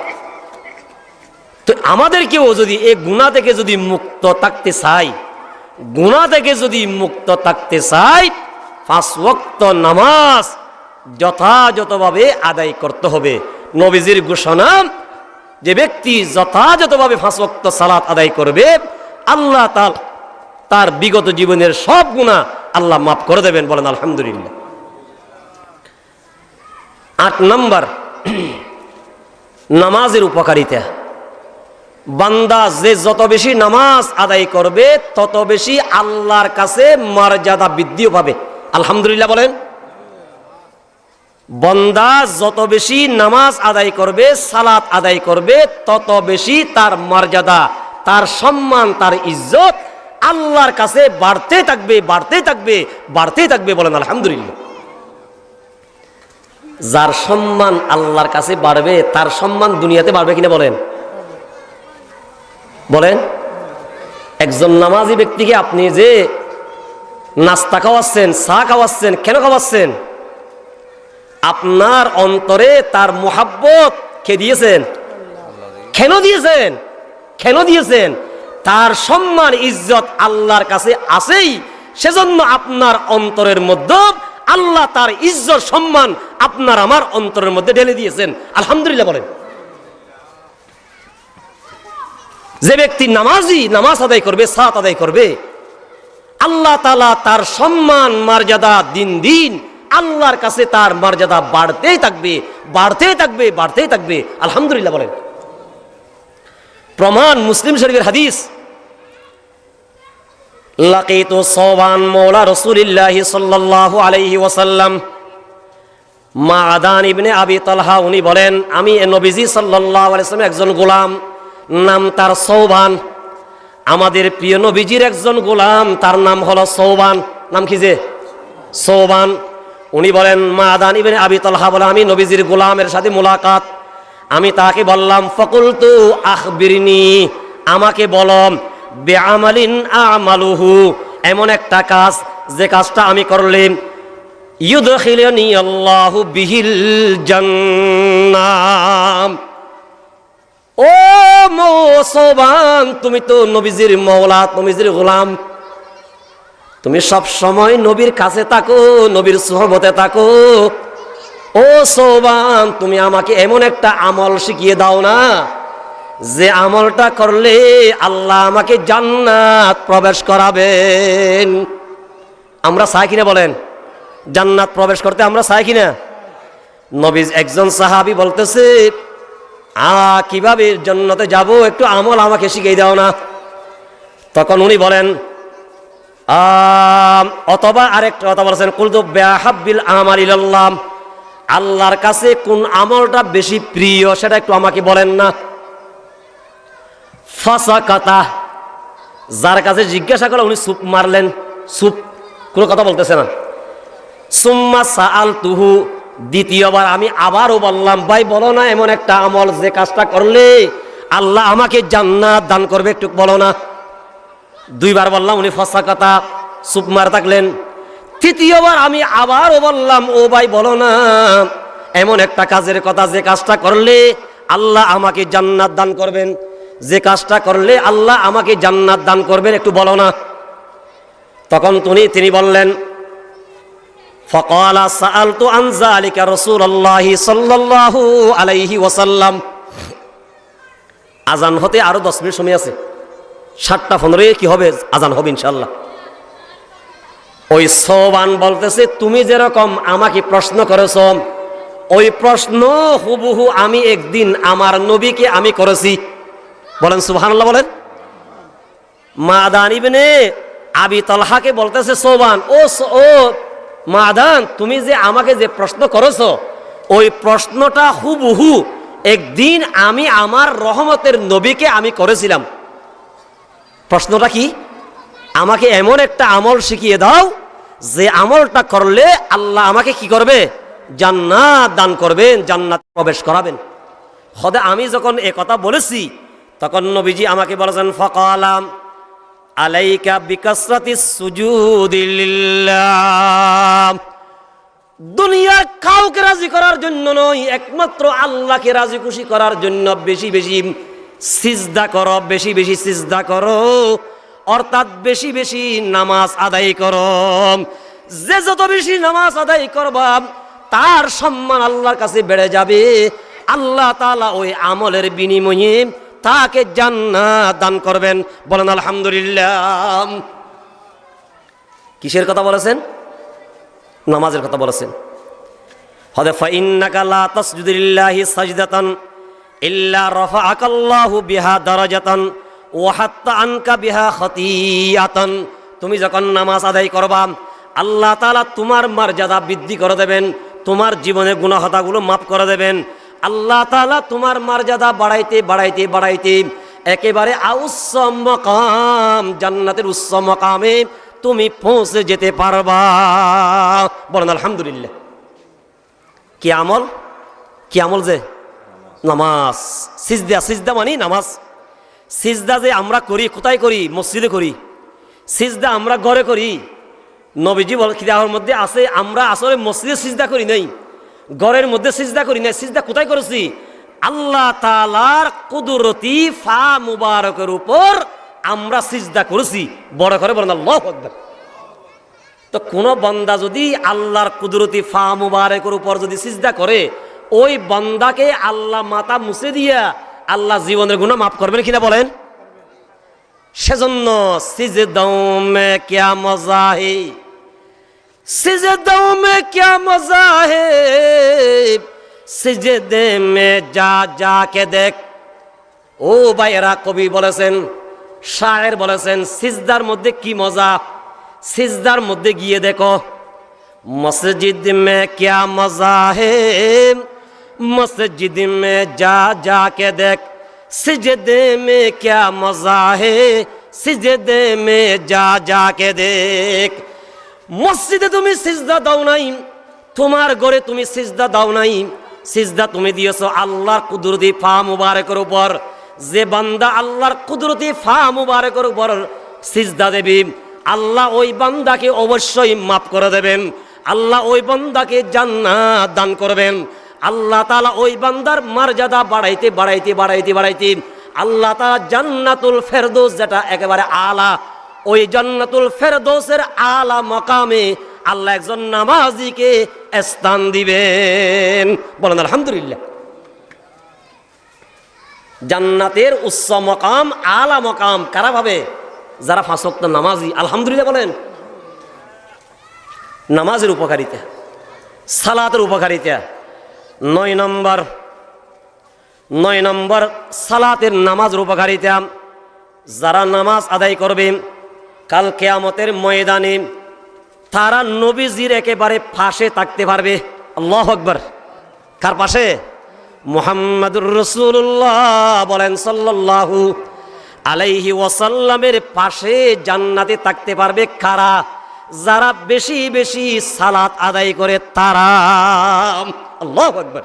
তো আমাদেরকেও যদি এই গুনাহ থেকে যদি মুক্ত থাকতে চাই, গুনাহ থেকে যদি মুক্ত থাকতে চাই, 5 ওয়াক্ত নামাজ যথাযথভাবে আদায় করতে হবে। নবীজির ঘোষণা, যে ব্যক্তি যথাযথভাবে 5 ওয়াক্ত সালাত আদায় করবে, আল্লাহ তাআলা তার বিগত জীবনের সব গুনাহ আল্লাহ মাফ করে দেবেন। বলেন আলহামদুলিল্লাহ। 8 নম্বর নামাজের উপকারিতা। বান্দা যে যত বেশি নামাজ আদায় করবে তত বেশি আল্লাহর কাছে মর্যাদা বৃদ্ধিও পাবে। আলহামদুলিল্লাহ বলেন। বান্দা যত বেশি নামাজ আদায় করবে, সালাত আদায় করবে, তত বেশি তার মর্যাদা, তার সম্মান, তার ইজ্জত আল্লাহর কাছে বাড়তে থাকবে, বাড়তে থাকবে, বাড়তে থাকবে। বলেন আলহামদুলিল্লাহ। যার সম্মান আল্লাহর কাছে বাড়বে তার সম্মান দুনিয়াতে বাড়বে কিনা বলেন? বলেন। একজন নামাজি ব্যক্তিকে আপনি যে নাস্তা খাওয়াচ্ছেন, চা খাওয়াচ্ছেন, কেন খাওয়াচ্ছেন? আপনার অন্তরে তার মোহাব্বত কে দিয়েছেন? কেন দিয়েছেন? কেন দিয়েছেন? তার সম্মান ইজ্জত আল্লাহর কাছে আছেই, সেজন্য আপনার অন্তরের মধ্যে আল্লাহ তার ইজ্জত সম্মান আপনার আমার অন্তরের মধ্যে ঢেলে দিয়েছেন। আলহামদুলিল্লাহ বলেন। যে ব্যক্তি নামাজি, নামাজ আদায় করবে, সালাত আদায় করবে, আল্লাহ তাআলা তার সম্মান মর্যাদা দিন দিন আল্লাহর কাছে তার মর্যাদা বাড়তেই থাকবে, বাড়তেই থাকবে, বাড়তেই থাকবে। আলহামদুলিল্লাহ বলেন। প্রমাণ মুসলিম শরীফের হাদিস, লাকিতু সাওবান মাওলা রাসূলুল্লাহি সাল্লাল্লাহু আলাইহি ওয়াসাল্লাম, মাআদান ইবনে আবি তালহা উনি বলেন, আমি নবীজি সাল্লাল্লাহু আলাইহি ওয়াসাল্লাম একজন গোলাম, নাম তার সৌবান। আমাদের প্রিয় নবীজির একজন গোলাম, তার নাম হলো সৌবান। নাম কি যে? সৌবান। উনি বলেন, মাআদান ইবনে আবি তালহা বলে, আমি নবীজির গোলামের সাথে মুলাকাত। আমি তাকে বললাম, ফাকুলতু আখবিরনি, আমাকে বলো, বিআমালিন আমালুহু, এমন একটা কাজ যে কাজটা আমি করলে ইউদখিলুনি আল্লাহু বিহিল জান্নাহ। ও সৌবান, তুমি তো নবীজির মওলা, নবীজির গোলাম, তুমি সব সময় নবীর কাছে থাকো, নবীর সুহবতে থাকো। ও সৌবান, তুমি আমাকে এমন একটা আমল শিখিয়ে দাও না, যে আমলটা করলে আল্লাহ আমাকে জান্নাত প্রবেশ করাবেন। আমরা চাই কিনা বলেন? জান্নাত প্রবেশ করতে আমরা চাই কিনা? নবীজ একজন সাহাবী বলতেছে, কিভাবে জান্নাতে যাব, একটু আমল আমাকে শিখিয়ে দাও না। তখন উনি বলেন, অথবা আরেকটা কথা বলেছেন, কুলতু বিআহাব্বিল আমাল ইলাল্লাহ, আল্লাহর কাছে কোন আমলটা বেশি প্রিয় সেটা একটু আমাকে বলেন না। ফাসাকাতা, যার কাছে জিজ্ঞাসা করলো উনি চুপ মারলেন, চুপ, কোনো কথা বলতেছে না। সুম্মা সাআলতুহু, দ্বিতীয়বার আমি আবারও বললাম, ভাই বলো না এমন একটা আমল যে কাজটা করলে আল্লাহ আমাকে জান্নাত দান করবে, একটু বলো না। দুইবার বললাম, উনি ফাসাকাতা, চুপ মার থাকলেন। তৃতীয়বার আমি আবারও বললাম, ও ভাই বলো না এমন একটা কাজের কথা যে কাজটা করলে আল্লাহ আমাকে জান্নাত দান করবেন, যে কাজটা করলে আল্লাহ আমাকে জান্নাত দান করবেন, একটু বলো না। তখন তিনি বললেন, ফাকালা সাআলতু আন যালিকা রাসূলুল্লাহি সাল্লাল্লাহু আলাইহি ওয়াসাল্লাম। আজান হতে আরো 10 মিনিট সময় আছে, 7:15 কি হবে, আজান হবে ইনশাআল্লাহ। ওই সৌবান বলতেছে, তুমি যেরকম আমাকে প্রশ্ন করেছো, ওই প্রশ্ন হুবহু আমি একদিন আমার নবীকে আমি করেছি। বলেন সুবহানাল্লাহ বলেন। মাআদান ইবনে আবি তালহাকে বলতেছে সৌবান, ও মাআদান, তুমি যে আমাকে যে প্রশ্ন করেছো, ওই প্রশ্নটা হুবহু একদিন আমি আমার রহমতের নবীকে আমি করেছিলাম। প্রশ্নটা কি? আমাকে এমন একটা আমল শিখিয়ে দাও যে আমলটা করলে আল্লাহ আমাকে কি করবে? জান্নাত দান করবেন, জান্নাত প্রবেশ করাবেন। খোদা আমি যখন এ কথা বলেছি তখন নবীজি আমাকে বলেছেন, ফাকালাম আলাইকা বিকাসরাতিস সুজুদি লিল্লাহ, দুনিয়ার কাউকে রাজি করার জন্য নয়, একমাত্র আল্লাহকে রাজি খুশি করার জন্য বেশি বেশি সিজদা করো, বেশি বেশি সিজদা করো, অর্থাৎ বেশি বেশি নামাজ আদায় করো। যে যত বেশি নামাজ আদায় করবা তার সম্মান আল্লাহর কাছে বেড়ে যাবে। আল্লাহ তাআলা ওই আমলের বিনিময়ে তাকে জান্নাত দান করবেন। বলেন আলহামদুলিল্লাহ। কিসের কথা বলেছেন? নামাজের কথা বলেছেন। ফাদফা ইন্নাকা লা তাসজুদু লিল্লাহি সাজদাতান ইল্লা রাফাআকাল্লাহু বিহা দারাজাতান ওয়া হাত্তা আনকা বিহা খাতিয়াতান। তুমি যখন নামাজ আদায় করবা আল্লাহ তাআলা তোমার মর্যাদা বৃদ্ধি করে দেবেন, তোমার জীবনে গুনাহতাগুলো মাফ করে দেবেন। আল্লাহ তাআলা তোমার মর্যাদা বাড়াইতে বাড়াইতে বাড়াইতে একেবারে উচ্চ মাকাম, জান্নাতের উচ্চ মাকামে তুমি পৌঁছে যেতে পারবা। বলেন আলহামদুলিল্লাহ। কি আমল? কি আমল? যে নামাজ। সিজদা, সিজদা মানে নামাজ। সিজদা যে আমরা করি, কোথায় করি? মসজিদে করি। সিজদা আমরা ঘরে করি। নবীজি বল কিতাবের মধ্যে আছে আমরা আসলে মসজিদে সিজদা করি নাই, ঘরের মধ্যে সিজদা করি নাই। সিজদা কোথায় করেছি? আল্লাহ তাআলার কুদরতি ফা মুবারকের উপর আমরা সিজদা করেছি। বড় করে বলেন আল্লাহু আকবার। তো কোন বান্দা যদি আল্লাহর কুদরতি ফা মুবারকের উপর যদি সিজদা করে, ওই বান্দাকে আল্লাহ মাথা মুছে দিয়া আল্লাহ জীবনের গুনাহ মাফ করবেন কিনা বলেন? সেজন্য সিজদাও মে কিয়া মজা হে, সিজদাও মে কিয়া মজা হে, সিজদে মে যা যা কে দেখ। ও ভাইয়েরা, কবি বলেছেন, শায়ের বলেছেন, সিজদার মধ্যে কি মজা, সিজদার মধ্যে গিয়ে দেখো। মসজিদ মে কিয়া মজা হে, মসজিদ মে যা যা কে দেখ, সিজদে মে কিয়া মজা হে, সিজদে মে যা যা কে দেখ। মসজিদে তুমি সিজদা দাও নাই, তোমার ঘরে তুমি সিজদা দাও নাই, সিজদা তুমি দিয়েছো আল্লাহর কুদরতি ফা মুবারকের উপর। যে বান্দা আল্লাহর কুদরতি ফা মুবারকের উপর সিজদা দেবে, আল্লাহ ওই বান্দাকে অবশ্যই মাফ করে দেবেন। আল্লাহ ওই বান্দাকে জান্নাত দান করবেন। আল্লাহ তাআলা ওই বান্দার মর্যাদা বাড়াইতে বাড়াইতে বাড়াইতে বাড়াইতে আল্লাহ তাআলা জান্নাতুল ফেরদৌস, যেটা একেবারে আলা, ওই জান্নাতুল ফেরদৌসের আলা মাকামে আল্লাহ একজন নামাজিকে স্থান দিবেন। বলেন আলহামদুলিল্লাহ। জান্নাতের উচ্চ মকাম, আলা মকাম কারা পাবে? যারা 5 ওয়াক্ত নামাজি। আলহামদুলিল্লাহ বলেন। নামাজের উপকারিতা, সালাতের উপকারিতা। 9 নম্বর সালাতের নামাজের উপকারিতা। যারা নামাজ আদায় করবে কাল কিয়ামতের ময়দানে তারা নবীজির একেবারে পাশে থাকতে পারবে। আল্লাহু আকবার। কার পাশে? মুহাম্মাদুর রাসূলুল্লাহ বলেন সাল্লাল্লাহু আলাইহি ওয়াসাল্লামের পাশে জান্নাতে থাকতে পারবে কারা? যারা বেশি বেশি সালাত আদায় করে তারা। আল্লাহু আকবার।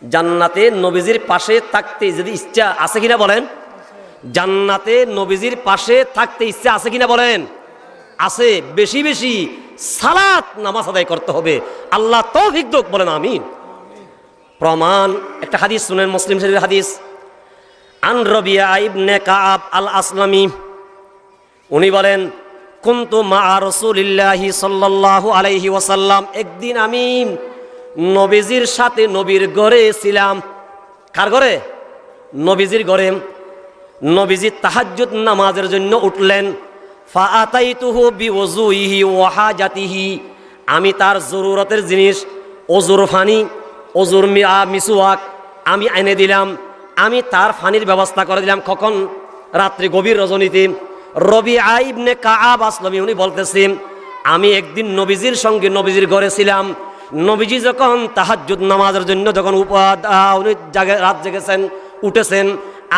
জান্নাতে নবীজির পাশে থাকতে যদি ইচ্ছা আছে কিনা বলেন? জান্নাতে নবীজির পাশে থাকতে ইচ্ছা আছে কিনা বলেন? আছে। বেশি বেশি সালাত নামাজ আদায় করতে হবে। আল্লাহ তৌফিক দাও, বলেন আমিন। প্রমাণ একটা হাদিস শুনেন, মুসলিম শরীফের হাদিস। আন রবিয়া ইবনে কাব আল আসলামি, উনি বলেন, কুনতু মা রাসূলিল্লাহি সাল্লাল্লাহু আলাইহি ওয়াসাল্লাম, একদিন আমি নবীজির সাথে নবীর ঘরে ছিলাম। কার ঘরে? নবীজির ঘরে। নবীজি তাহাজ্জুদ নামাজের জন্য উঠলেন। ফাআতাইতুহু বিওযুইহি ওয়া হাজাতিহি, আমি তার জরুরতের জিনিস, ওজুর ফানি, ওজুর মিসওয়াক আমি এনে দিলাম। আমি তার ফানির ব্যবস্থা করে দিলাম। কখন? রাত্রি গভীর রজনীতে। রবিআ ইবনে কাব আসলামি উনি বলতেছেন, আমি একদিন নবীজির সঙ্গে নবীজির ঘরে ছিলাম। নবীজি যখন তাহাজ্জুদ নামাজের জন্য যখন উনি রাত জেগেছেন, উঠেছেন,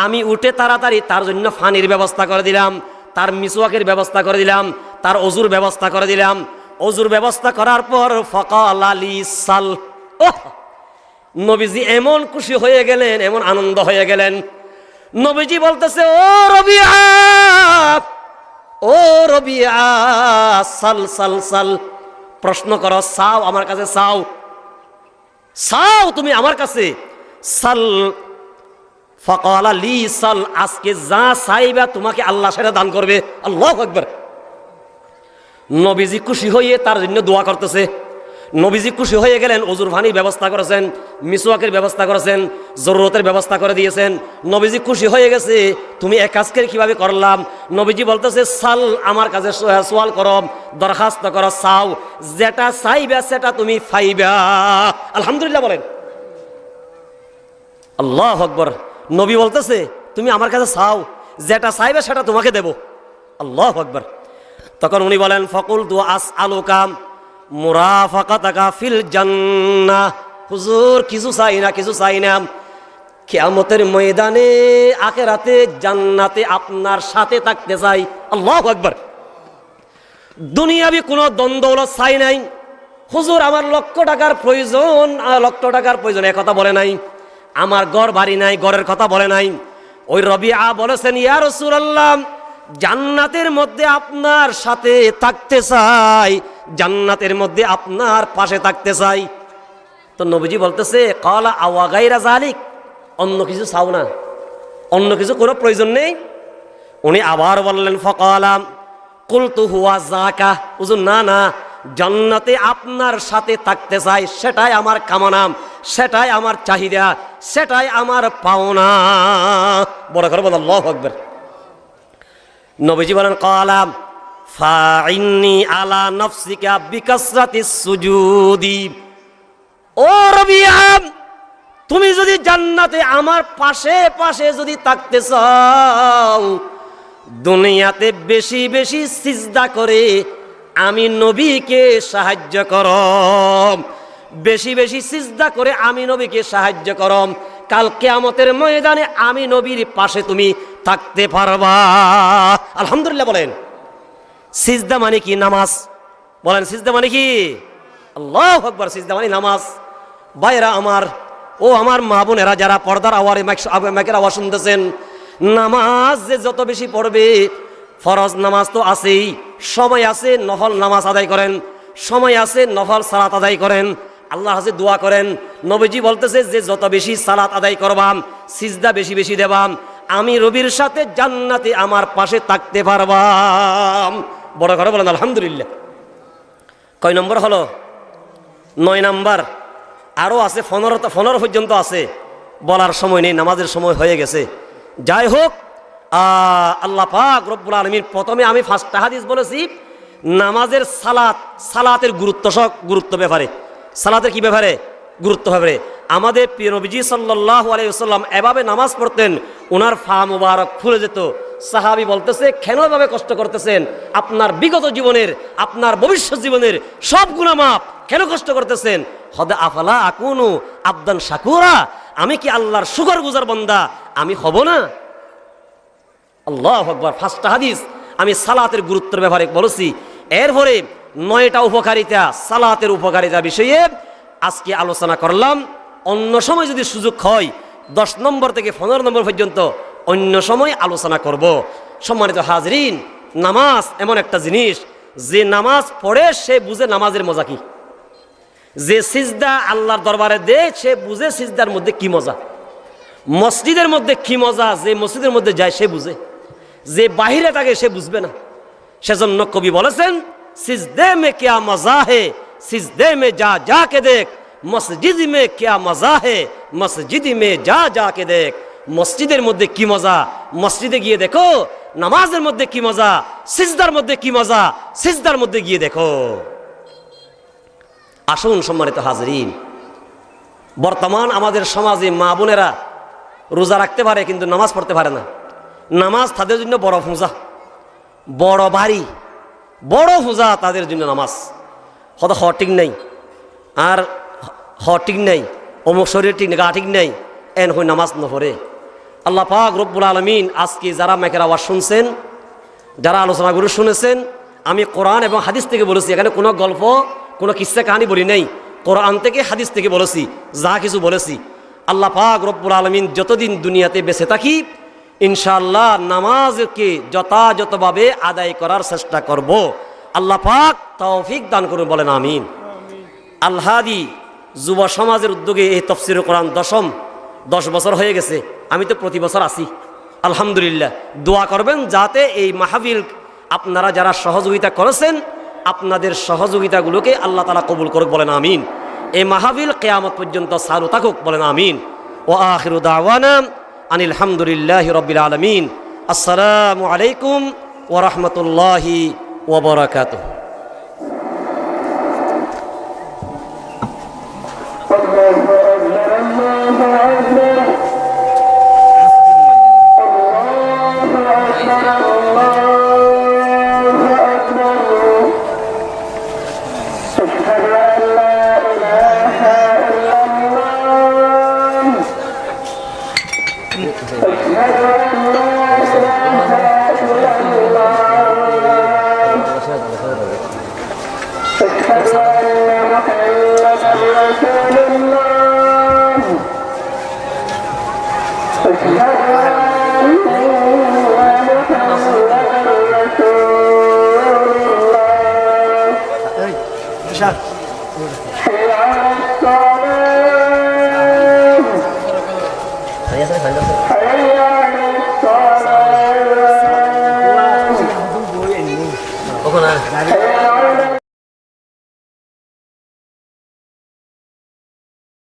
আমি উঠে তাড়াতাড়ি তার জন্য ফানির ব্যবস্থা করে দিলাম, তার মিসওয়াকের ব্যবস্থা করে দিলাম, তার অজুর ব্যবস্থা করে দিলাম। অজুর ব্যবস্থা করার পর ফাকাল আলী সাল, নবীজি এমন খুশি হয়ে গেলেন, এমন আনন্দ হয়ে গেলেন। নবীজি বলতেছে, ও রবিআ, ও রবিআ, সাল সাল সাল, প্রশ্ন করো, চাও আমার কাছে, চাও, চাও তুমি আমার কাছে। সাল ফাকাল লি সাল, আজকে যা চাইবা তোমাকে আল্লাহ সেটা দান করবে। আল্লাহু আকবার। নবীজি খুশি হয়ে তার জন্য দোয়া করতেছে। নবীজি খুশি হয়ে গেলেন, ওজুর পানির ব্যবস্থা করেছেন, মিসওয়াকের ব্যবস্থা করেছেন, জরুরতের ব্যবস্থা করে দিয়েছেন। নবীজি খুশি হয়ে গেছে, তুমি এক কাজকে কিভাবে করলাম? নবীজি বলতেছে, সাল, আমার কাছে সওয়াল করো, দরখাস্ত করো, চাও, যেটা চাইবা সেটা তুমি পাইবা। আলহামদুলিল্লাহ বলেন। আল্লাহু আকবার। নবী বলতেছে, তুমি আমার কাছে চাও, যেটা চাইবে সেটা তোমাকে দেব। আল্লাহু আকবার। তখন উনি বলেন, ফাকুলতু আসআলুকা মুরাফাকাতাকা ফিল জান্নাহ, হুজুর কিছু চাই না, কিছু চাই না, কিয়ামতের ময়দানে আখিরাতে জান্নাতে আপনার সাথে থাকতে চাই। আল্লাহু আকবার। দুনিয়াবি কোনো দ্বন্দ্ব চাই নাই, হুজুর আমার লক্ষ টাকার প্রয়োজন, লক্ষ টাকার প্রয়োজন, এ কথা বলে নাই। আমার ঘর বাড়ি নাই, ঘরের কথা বলে নাই। ওই রবিআ বলেছেন, ইয়া রাসূলুল্লাহ, জান্নাতের মধ্যে আপনার সাথে থাকতে চাই, জান্নাতের মধ্যে আপনার পাশে থাকতে চাই। তো নবীজি বলতেছে, ক্বালা আওয়া গায়রা যালিক, অন্য কিছু চাও না, অন্য কিছু কোনো প্রয়োজন নেই। উনি আবার বললেন, ফাকালা কুলতু হুয়া যাকা, হুজুর না না, জান্নাতে আপনার সাথে থাকতে চাই, সেটাই আমার কামনা, সেটাই আমার চাহিদা, সেটাই আমার পাওনা। বড় করে বলেন আল্লাহু আকবার। নবীজি বলেন, ক্বালা ফাইন্নি আলা নাফসিকা বিকাসরাতিস সুজুদি, ও রবিআ, তুমি যদি জান্নাতে আমার পাশে পাশে যদি থাকতে চাও, দুনিয়াতে বেশি বেশি সিজদা করে আমি নবীকে সাহায্য করম, বেশি বেশি সিজদা করে আমি নবীকে সাহায্য করম। কাল কিয়ামতের ময়দানে আমি নবীর পাশে তুমি থাকতে পারবা। আলহামদুলিল্লাহ বলেন। সিজদা মানে কি? নামাজ। বলেন সিজদা মানে কি? আল্লাহু আকবার। সিজদা মানে নামাজ। ভাইরা আমার, ও আমার মা বোনেরা যারা পর্দার মাইকের আওয়াজ শুনতেছেন, নামাজ যে যত বেশি পড়বে, ফরজ নামাজ তো আছেই, সময় আছে নফল নামাজ আদায় করেন, সময় আছে নফল সালাত আদায় করেন, আল্লাহর কাছে দোয়া করেন। নবীজি বলতেছে যে যত বেশি সালাত আদায় করবাম, সিজদা বেশি বেশি দেবাম, আমি রবির সাথে জান্নাতে আমার পাশে থাকতে পারবাম। বড় করে বলেন আলহামদুলিল্লাহ। কয় নম্বর হলো? 9 নম্বর। আরও আছে 15 পর্যন্ত আছে, বলার সময় নেই, নামাজের সময় হয়ে গেছে। যাই হোক, আল্লাহ পাক রব্বুল আলামিন, প্রথমে আমি 5টা হাদিস বলেছি নামাজের সালাতের গুরুত্ব ব্যাপারে, সালাতের কি ব্যাপারে? গুরুত্ব ব্যাপারে। আমাদের প্রিয় নবীজি সাল্লাল্লাহু আলাইহি ওয়াসাল্লাম এভাবে নামাজ পড়তেন, ওনার ফা মুবারক ফুলে যেত। সাহাবী বলতেছে, কেন এভাবে কষ্ট করতেছেন? আপনার বিগত জীবনের, আপনার ভবিষ্যৎ জীবনের সব গুনাহ মাফ, কেন কষ্ট করতেছেন? হদা আফালা আকুনু আবদান শাকুরা, আমি কি আল্লাহর শুকরগুজার বান্দা আমি হব না? আল্লাহু আকবার। 5টা হাদিস আমি সালাতের গুরুত্বের ব্যাপারে বলেছি। এরপরে 9টা উপকারিতা, সালাতের উপকারিতা বিষয়ে আজকে আলোচনা করলাম। অন্য সময় যদি সুযোগ হয় 10 নম্বর থেকে 15 নম্বর পর্যন্ত অন্য সময় আলোচনা করব। সম্মানিত হাজরিন, নামাজ এমন একটা জিনিস, যে নামাজ পড়ে সে বুঝে নামাজের মজা কি, যে সিজদা আল্লাহর দরবারে দেয় সে বুঝে সিজদার মধ্যে কি মজা, মসজিদের মধ্যে কি মজা, যে মসজিদের মধ্যে যায় সে বুঝে, যে বাহিরে থাকে সে বুঝবে না। সেজন্য কবি বলেছেন, সিজদে মে কিয়া মজা হে, সিজদে মে যা যা কে দেখ, মসজিদ মে কিয়া মজা হে, মসজিদ মে যা যা কে দেখ। মসজিদের মধ্যে কি মজা, মসজিদে গিয়ে দেখো। নামাজের মধ্যে কি মজা, সিজদার মধ্যে কি মজা, সিজদার মধ্যে গিয়ে দেখো। আসুন সম্মানিত হাজরিন, বর্তমান আমাদের সমাজে মা বোনেরা রোজা রাখতে পারে কিন্তু নামাজ পড়তে পারে না। নামাজ তাদের জন্য বড় পূজা, বড় বাড়ি, বড় পূজা তাদের জন্য নামাজ। হয়তো ঠিক নাই, আর ঠিক নাই, অমুক শরীর ঠিক নেই, গা ঠিক নাই, এন হয়ে নামাজ ন পড়ে। আল্লাহ পাক রব্বুল আলামিন আজকে যারা মাইকের আওয়াজ শুনছেন, যারা আলোচনাগুলো শুনেছেন, আমি কোরআন এবং হাদিস থেকে বলেছি, এখানে কোনো গল্প, কোনো কিস্সা কাহিনী বলি নাই, কোরআন থেকে হাদিস থেকে বলেছি, যা কিছু বলেছি। আল্লাহ পাক রব্বুল আলামিন যতদিন দুনিয়াতে বেঁচে থাকি, ইনশাআল্লাহ নামাজকে যথাযথভাবে আদায় করার চেষ্টা করব। আল্লাহ পাক তৌফিক দান করুন, বলেন আমিন। আল হাদি যুব সমাজের উদ্যোগে এই তাফসীরুল কোরআন 10 বছর হয়ে গেছে। আমি তো প্রতি বছর আসি, আলহামদুলিল্লাহ। দোয়া করবেন যাতে এই মাহফিল আপনারা যারা সহযোগিতা করেছেন, আপনাদের সহযোগিতাগুলোকে আল্লাহ তাআলা কবুল করুক, বলেন আমিন। এই মাহফিল কিয়ামত পর্যন্ত চালু থাকুক, বলেন আমিন। ওয়া আখিরু দাওয়ানা আনিল হামদুলিল্লাহি রাব্বিল আলামিন। আসসালামু আলাইকুম ওয়া রাহমাতুল্লাহি ওয়া বারাকাতুহু। কখন আর